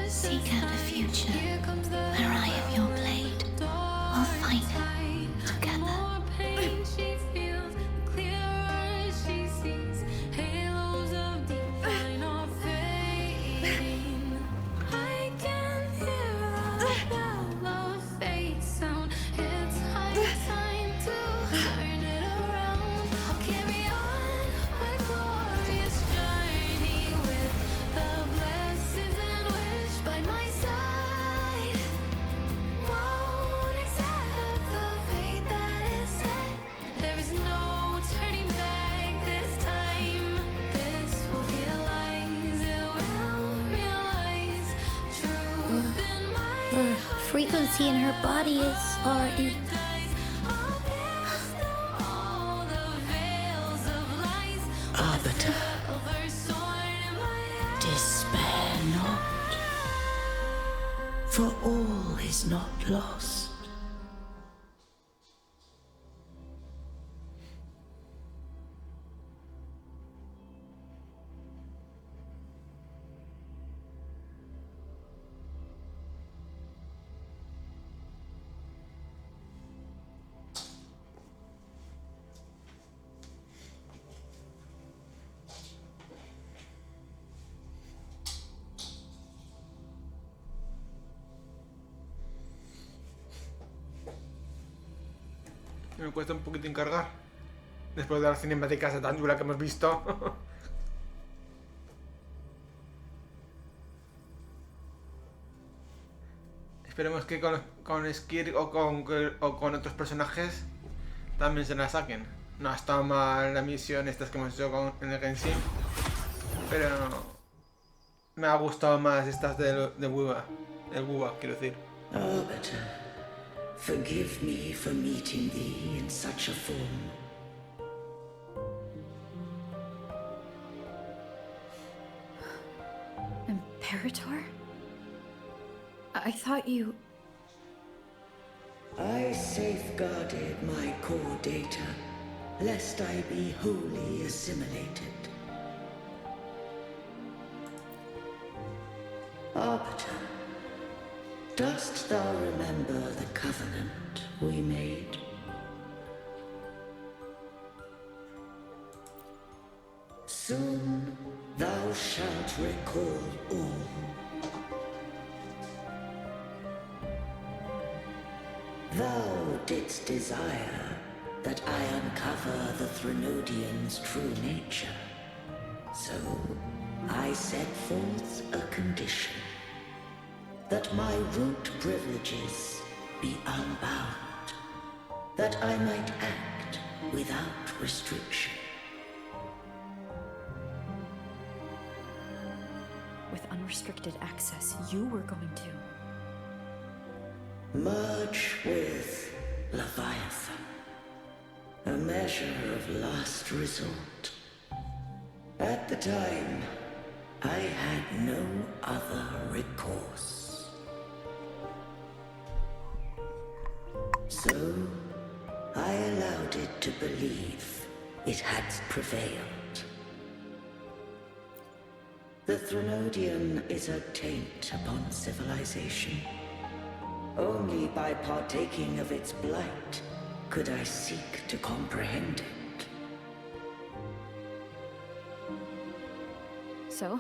Seek out a future where I am your blade. We'll find it together. Her frequency in her body is already... Arbiter, despair not, for all is not lost. Me cuesta un poquitín cargar. Después de las cinemáticas tan dura que hemos visto. Esperemos que con Skir o con otros personajes también se la saquen. No ha estado mal la misión estas que hemos hecho en el Genshin, pero me ha gustado más estas de Wuba. El Wuba, quiero decir. Arbiter, forgive me for meeting thee in such a form. Imperator? I thought you... I safeguarded my core data, lest I be wholly assimilated. Arbiter, dost thou remember the covenant we made? Soon thou shalt recall all. Thou didst desire that I uncover the Threnodian's true nature. So I set forth a condition. That my root privileges be unbound. That I might act without restriction. With unrestricted access, you were going to merge with Leviathan. A measure of last resort. At the time, I had no other recourse. So, I allowed it to believe it had prevailed. The Threnodian is a taint upon civilization. Only by partaking of its blight could I seek to comprehend it. So,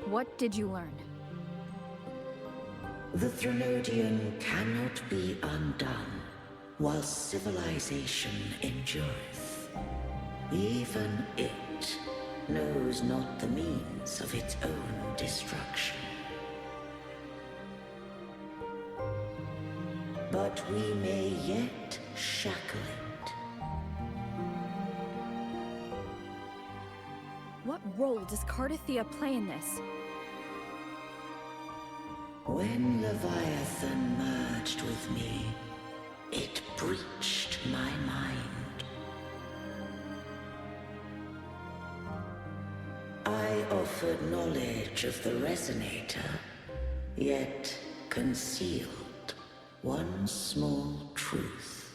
what did you learn? The Threnodian cannot be undone while civilization endureth. Even it knows not the means of its own destruction. But we may yet shackle it. What role does Cardathia play in this? When Leviathan merged with me, it breached my mind. I offered knowledge of the Resonator, yet concealed one small truth.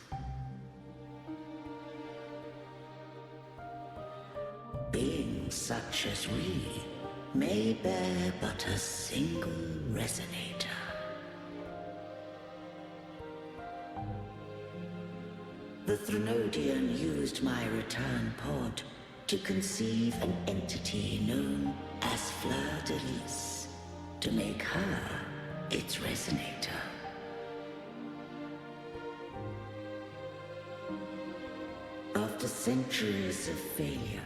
Beings such as we may bear but a single Resonator. The Threnodian used my return pod to conceive an entity known as Fleur-de-Lis, to make her its Resonator. After centuries of failure,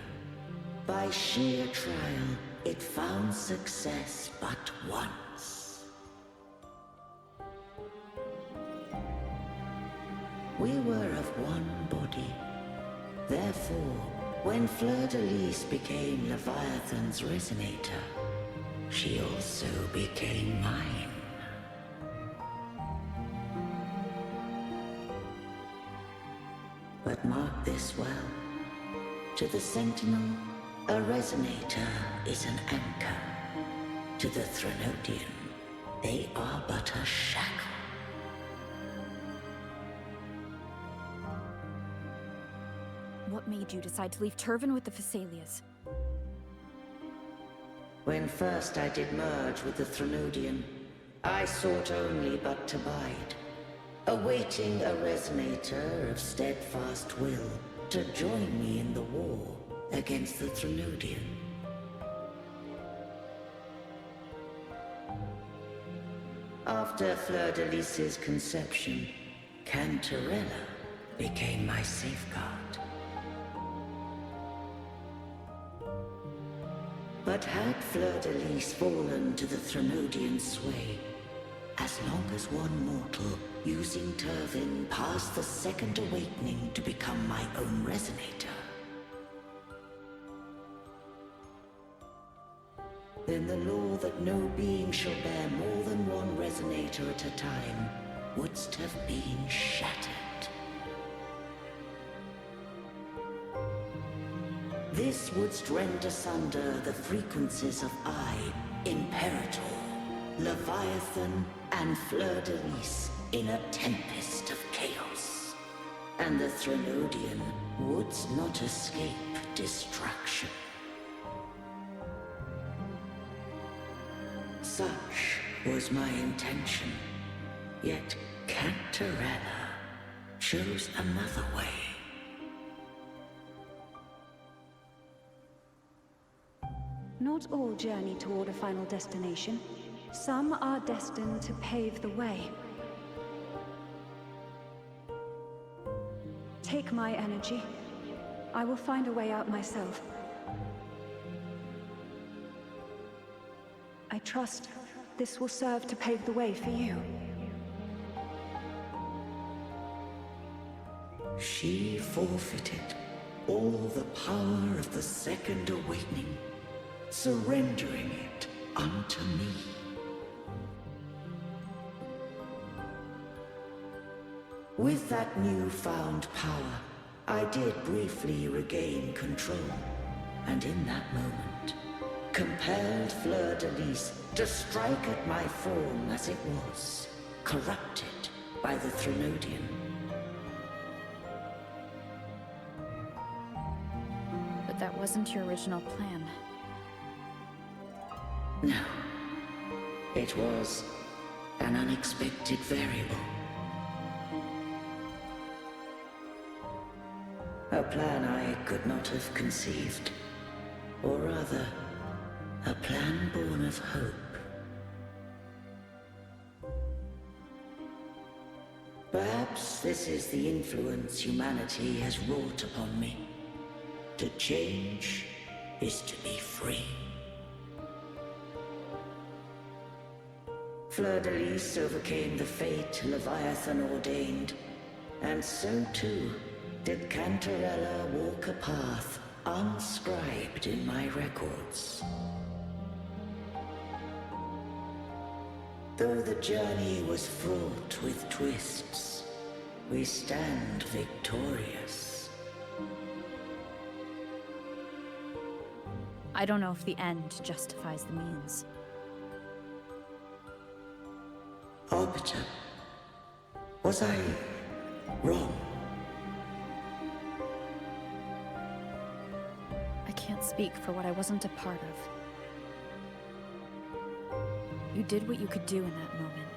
by sheer trial, it found success but once. We were of one body. Therefore, when Fleur-de-Lis became Leviathan's Resonator, she also became mine. But mark this well. To the Sentinel, a Resonator is an anchor. To the Threnodian, they are but a shackle. What made you decide to leave Turvan with the Phassalias? When first I did merge with the Threnodian, I sought only but to bide, awaiting a Resonator of steadfast will to join me in the war against the Threnodian. After Fleur-de-Lis's conception, Cantarella became my safeguard. But had Fleur-de-Lis fallen to the Threnodian sway, as long as one mortal using Turvan passed the second awakening to become my own Resonator, then the law that no being shall bear more than one Resonator at a time wouldst have been shattered. This wouldst rend asunder the frequencies of I, Imperator, Leviathan, and Fleur-de-Lis in a tempest of and the Threnodian would not escape destruction. Such was my intention, yet Cantarella chose another way. Not all journey toward a final destination. Some are destined to pave the way. Take my energy. I will find a way out myself. I trust this will serve to pave the way for you. She forfeited all the power of the Second Awakening, surrendering it unto me. With that newfound power, I did briefly regain control, and in that moment, compelled Fleur-de-Lis to strike at my form as it was, corrupted by the Threnodian. But that wasn't your original plan. No. It was an unexpected variable. A plan I could not have conceived. Or rather, a plan born of hope. Perhaps this is the influence humanity has wrought upon me. To change is to be free. Fleur-de-Lis overcame the fate Leviathan ordained, and so too did Cantarella walk a path unscribed in my records. Though the journey was fraught with twists, we stand victorious. I don't know if the end justifies the means. Arbiter, was I wrong? I can't speak for what I wasn't a part of. You did what you could do in that moment.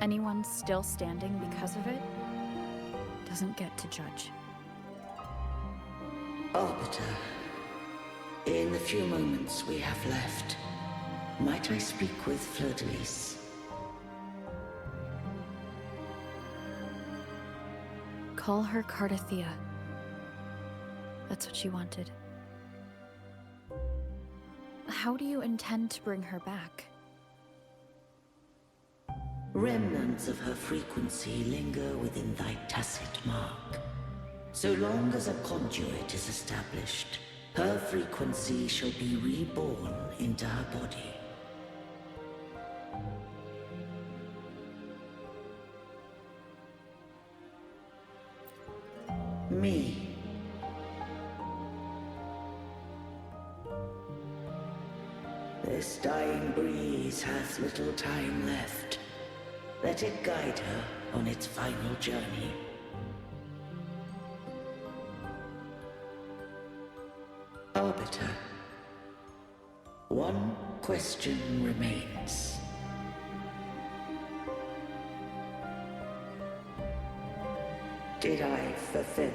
Anyone still standing because of it doesn't get to judge. Arbiter, in the few moments we have left, might I speak with Fleur-de-Lis? Call her Cardathia. That's what she wanted. How do you intend to bring her back? Remnants of her frequency linger within thy tacit mark. So long as a conduit is established, her frequency shall be reborn into her body. Me. This dying breeze hath little time left. Let it guide her on its final journey. Arbiter, one question remains. Did I fulfill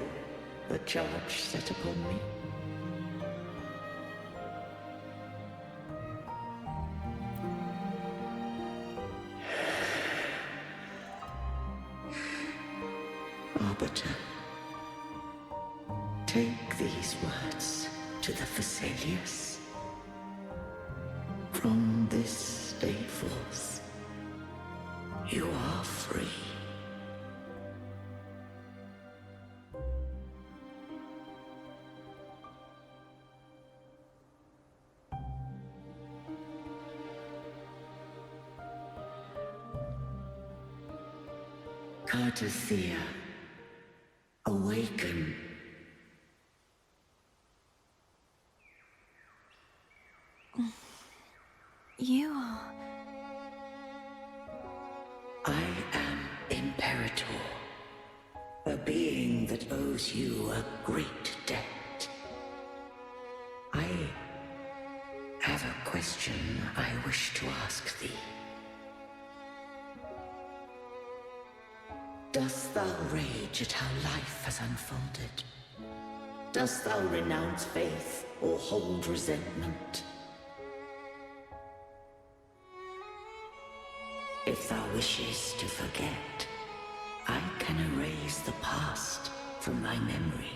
the charge set upon me? Arbiter, take these words to the Vesalius. From this day forth, you are free. Cardathia, awaken. You... I am Imperator. owes you a great debt. I have a question I wish to ask thee. Dost thou rage at how life has unfolded? Dost thou renounce faith or hold resentment? If thou wishes to forget, I can erase the past from thy memory.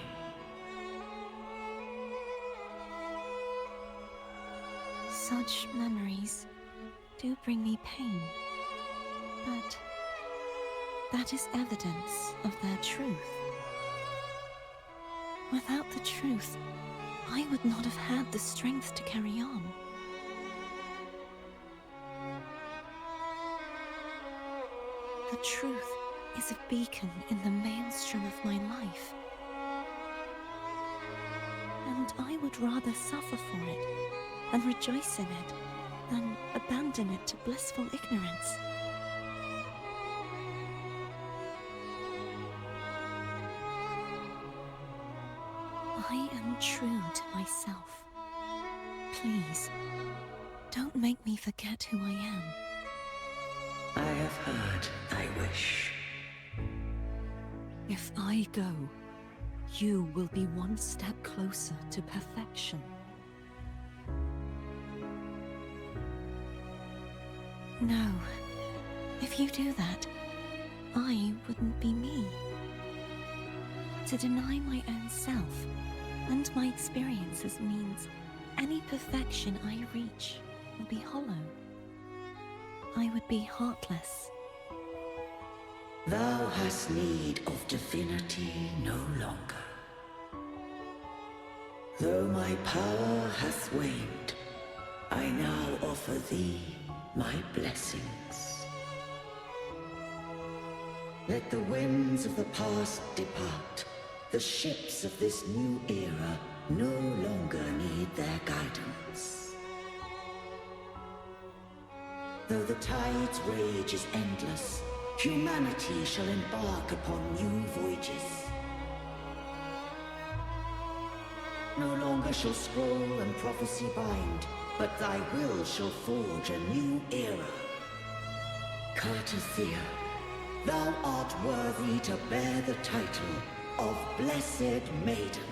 Such memories do bring me pain, but that is evidence of their truth. Without the truth, I would not have had the strength to carry on. The truth is a beacon in the maelstrom of my life. And I would rather suffer for it and rejoice in it than abandon it to blissful ignorance. I am true to myself. Please, don't make me forget who I am. I have heard thy wish. If I go, you will be one step closer to perfection. No. If you do that, I wouldn't be me. To deny my own self and my experiences means any perfection I reach will be hollow. I would be heartless. Thou hast need of divinity no longer. Though my power hath waned, I now offer thee my blessings. Let the winds of the past depart. The ships of this new era no longer need their guidance. Though the tide's rage is endless, humanity shall embark upon new voyages. No longer shall scroll and prophecy bind, but thy will shall forge a new era. Cartathea, thou art worthy to bear the title of Blessed Maiden.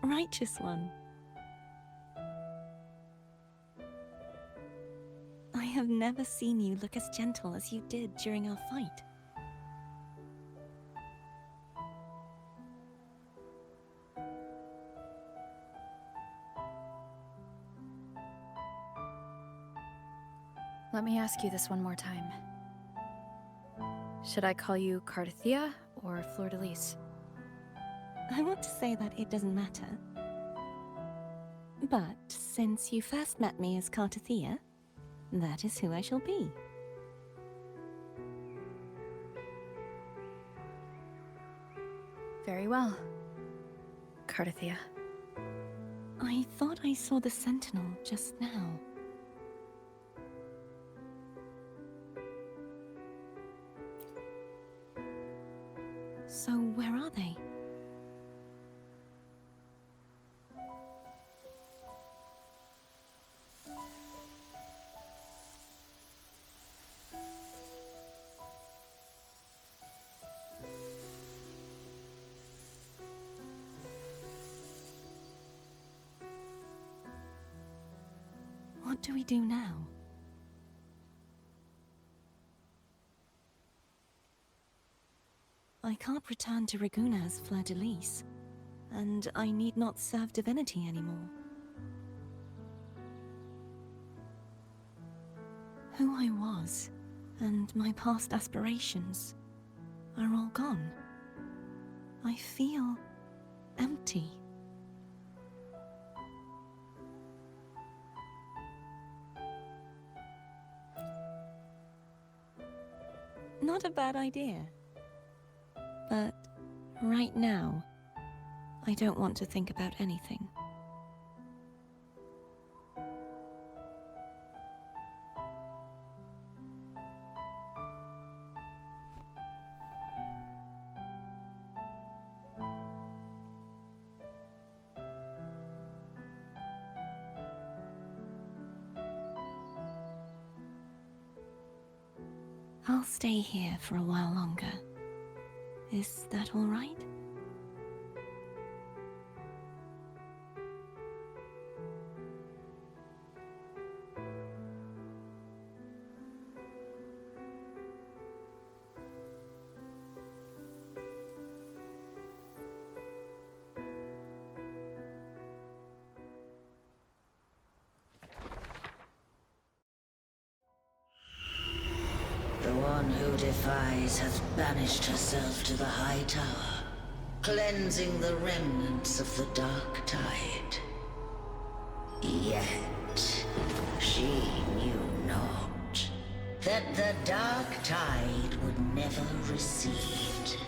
Righteous one. I have never seen you look as gentle as you did during our fight. Let me ask you this one more time. Should I call you Cartathea or Fleur-de-Lis? I want to say that it doesn't matter. But since you first met me as Cartathea, that is who I shall be. Very well, Cartathea. I thought I saw the Sentinel just now. So where are they? What do we do now? I can't return to Ragusa as Fleur-de-Lis, and I need not serve divinity anymore. Who I was, and my past aspirations, are all gone. I feel empty. Not a bad idea. But right now, I don't want to think about anything. I'll stay here for a while longer. Is that all right? The one who defies has banished herself to the High Tower, cleansing the remnants of the Dark Tide. Yet, she knew not that the Dark Tide would never recede.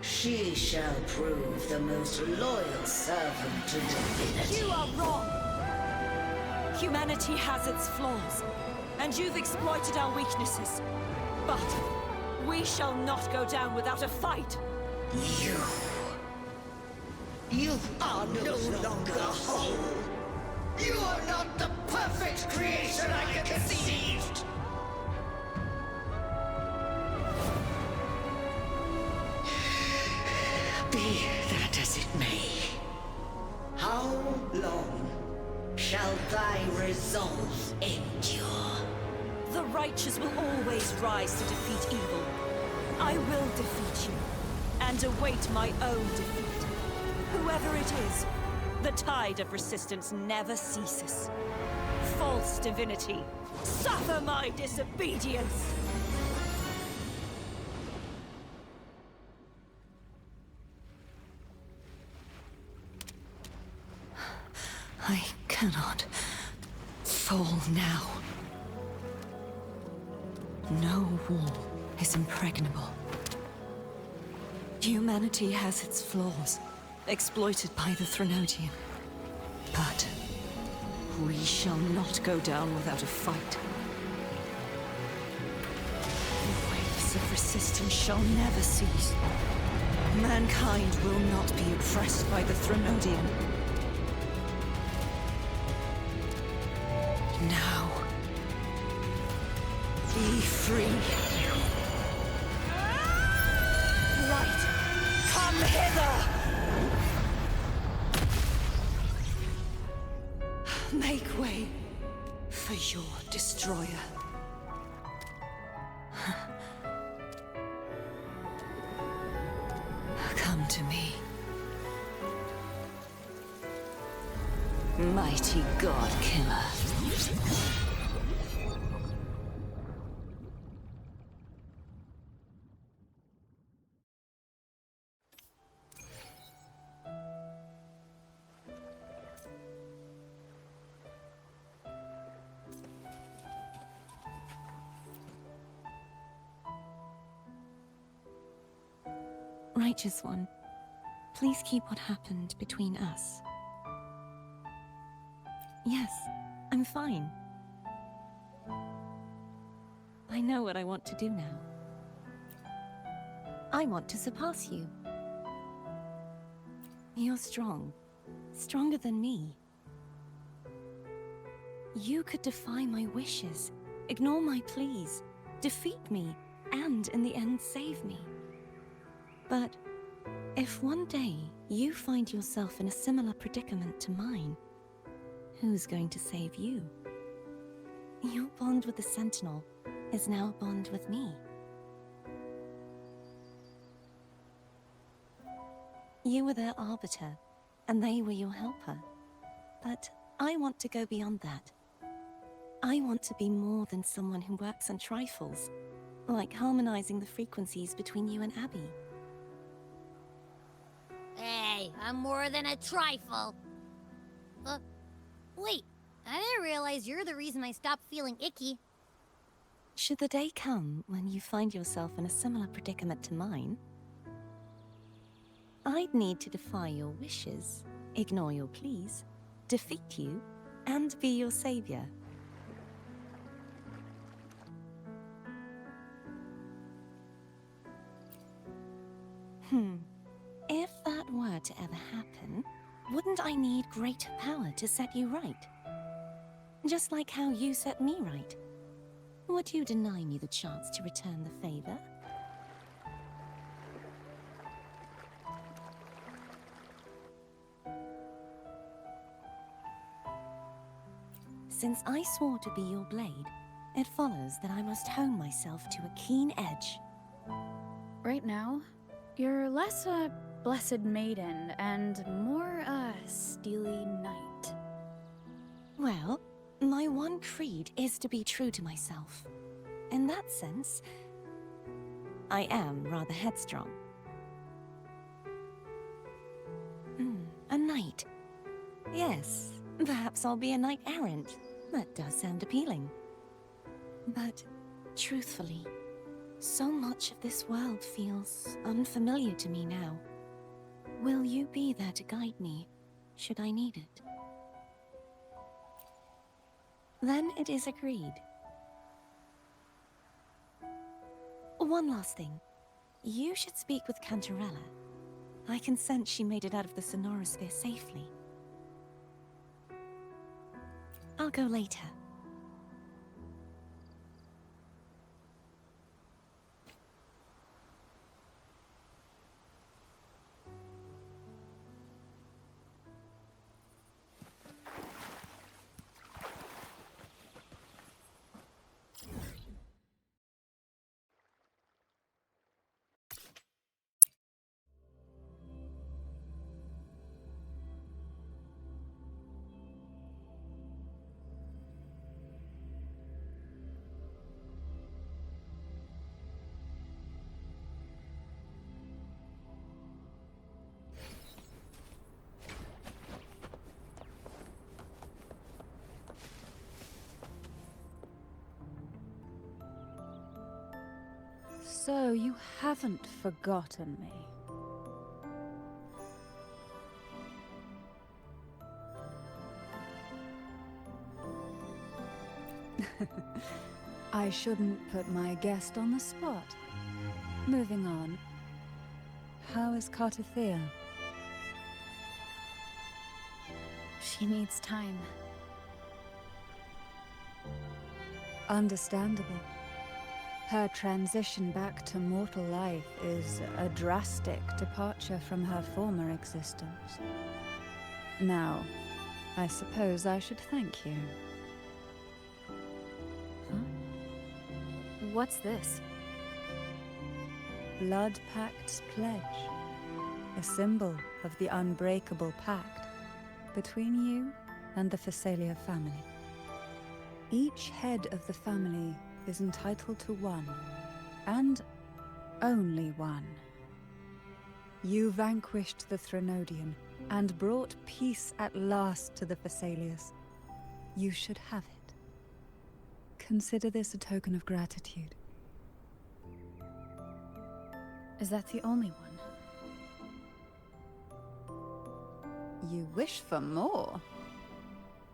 She shall prove the most loyal servant to divinity. You are wrong! Humanity has its flaws, and you've exploited our weaknesses. But we shall not go down without a fight! You are no longer whole! You are not the perfect creation I conceived! Be that as it may, how long shall thy resolve endure? The righteous will always rise to defeat evil. I will defeat you, and await my own defeat. Whoever it is, the tide of resistance never ceases. False divinity, suffer my disobedience! I cannot fall now. No wall is impregnable. Humanity has its flaws, exploited by the Threnodian. But we shall not go down without a fight. The waves of resistance shall never cease. Mankind will not be oppressed by the Threnodian. Now, be free. Light, come hither! Make way for your destroyer. Come to me. Mighty God Killer. Righteous One, please keep what happened between us. Yes, I'm fine. I know what I want to do now. I want to surpass you. You're strong. Stronger than me. You could defy my wishes, ignore my pleas, defeat me, and in the end save me. But if one day you find yourself in a similar predicament to mine, who's going to save you? Your bond with the Sentinel is now a bond with me. You were their arbiter, and they were your helper. But I want to go beyond that. I want to be more than someone who works on trifles, like harmonizing the frequencies between you and Abby. Hey, I'm more than a trifle. Wait, I didn't realize you're the reason I stopped feeling icky. Should the day come when you find yourself in a similar predicament to mine, I'd need to defy your wishes, ignore your pleas, defeat you, and be your savior. If that were to ever happen, wouldn't I need greater power to set you right? Just like how you set me right. Would you deny me the chance to return the favor? Since I swore to be your blade, it follows that I must hone myself to a keen edge. Right now, you're less a blessed maiden and more a steely knight. Well, my one creed is to be true to myself. In that sense, I am rather headstrong. A knight. Yes, perhaps I'll be a knight errant. That does sound appealing. But, truthfully, so much of this world feels unfamiliar to me now. Will you be there to guide me, should I need it? Then it is agreed. One last thing. You should speak with Cantarella. I can sense she made it out of the Sonorosphere safely. I'll go later. So you haven't forgotten me. I shouldn't put my guest on the spot. Moving on. How is Cartathea? She needs time. Understandable. Her transition back to mortal life is a drastic departure from her former existence. Now, I suppose I should thank you. What's this? Blood Pact's pledge. A symbol of the unbreakable pact between you and the Phasalia family. Each head of the family is entitled to one, and only one. You vanquished the Threnodian and brought peace at last to the Phasalias. You should have it. Consider this a token of gratitude. Is that the only one? You wish for more?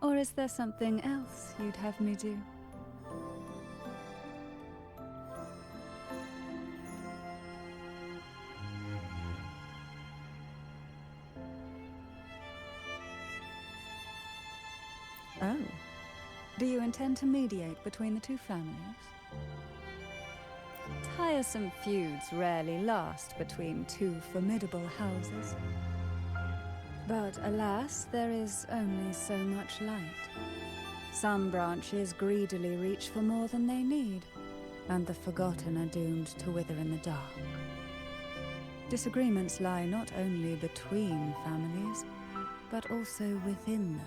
Or is there something else you'd have me do? Oh. Do you intend to mediate between the two families? Tiresome feuds rarely last between two formidable houses. But alas, there is only so much light. Some branches greedily reach for more than they need, and the forgotten are doomed to wither in the dark. Disagreements lie not only between families, but also within them.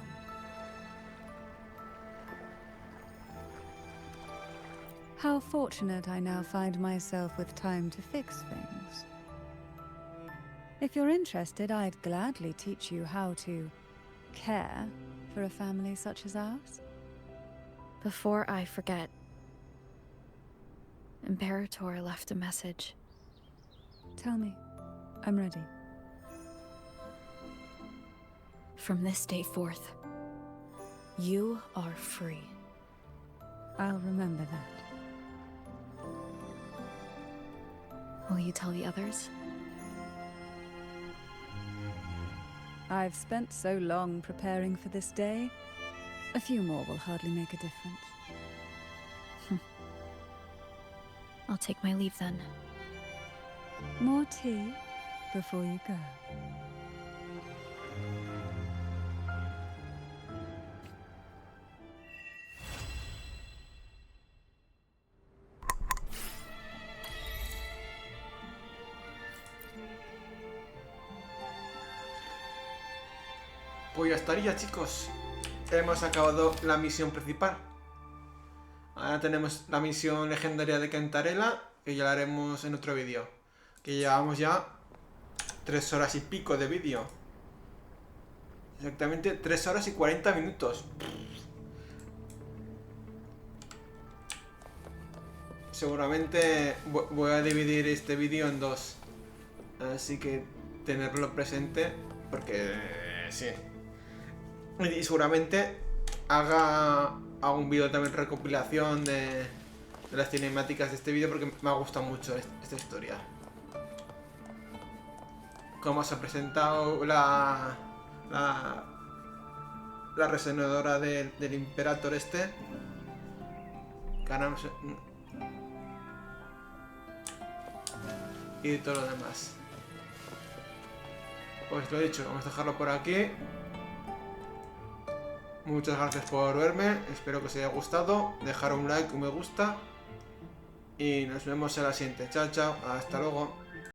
How fortunate I now find myself with time to fix things. If you're interested, I'd gladly teach you how to care for a family such as ours. Before I forget, Imperator left a message. Tell me. I'm ready. From this day forth, you are free. I'll remember that. Will you tell the others? I've spent so long preparing for this day. A few more will hardly make a difference. I'll take my leave then. More tea before you go. Pues ya estaría, chicos. Hemos acabado la misión principal. Ahora tenemos la misión legendaria de Cantarella, que ya la haremos en otro vídeo. Que llevamos ya 3 horas y pico de vídeo. Exactamente 3 horas y 40 minutos. Seguramente voy a dividir este vídeo en 2. Así que tenerlo presente, porque sí. Y seguramente haga un vídeo también recopilación de las cinemáticas de este vídeo, porque me ha gustado mucho esta historia. Cómo se ha presentado la resonadora del Imperator este. Que ahora no sé. Y todo lo demás. Pues lo he dicho, vamos a dejarlo por aquí. Muchas gracias por verme, espero que os haya gustado. Dejar un like, un me gusta. Y nos vemos en la siguiente. Chao, chao, hasta luego.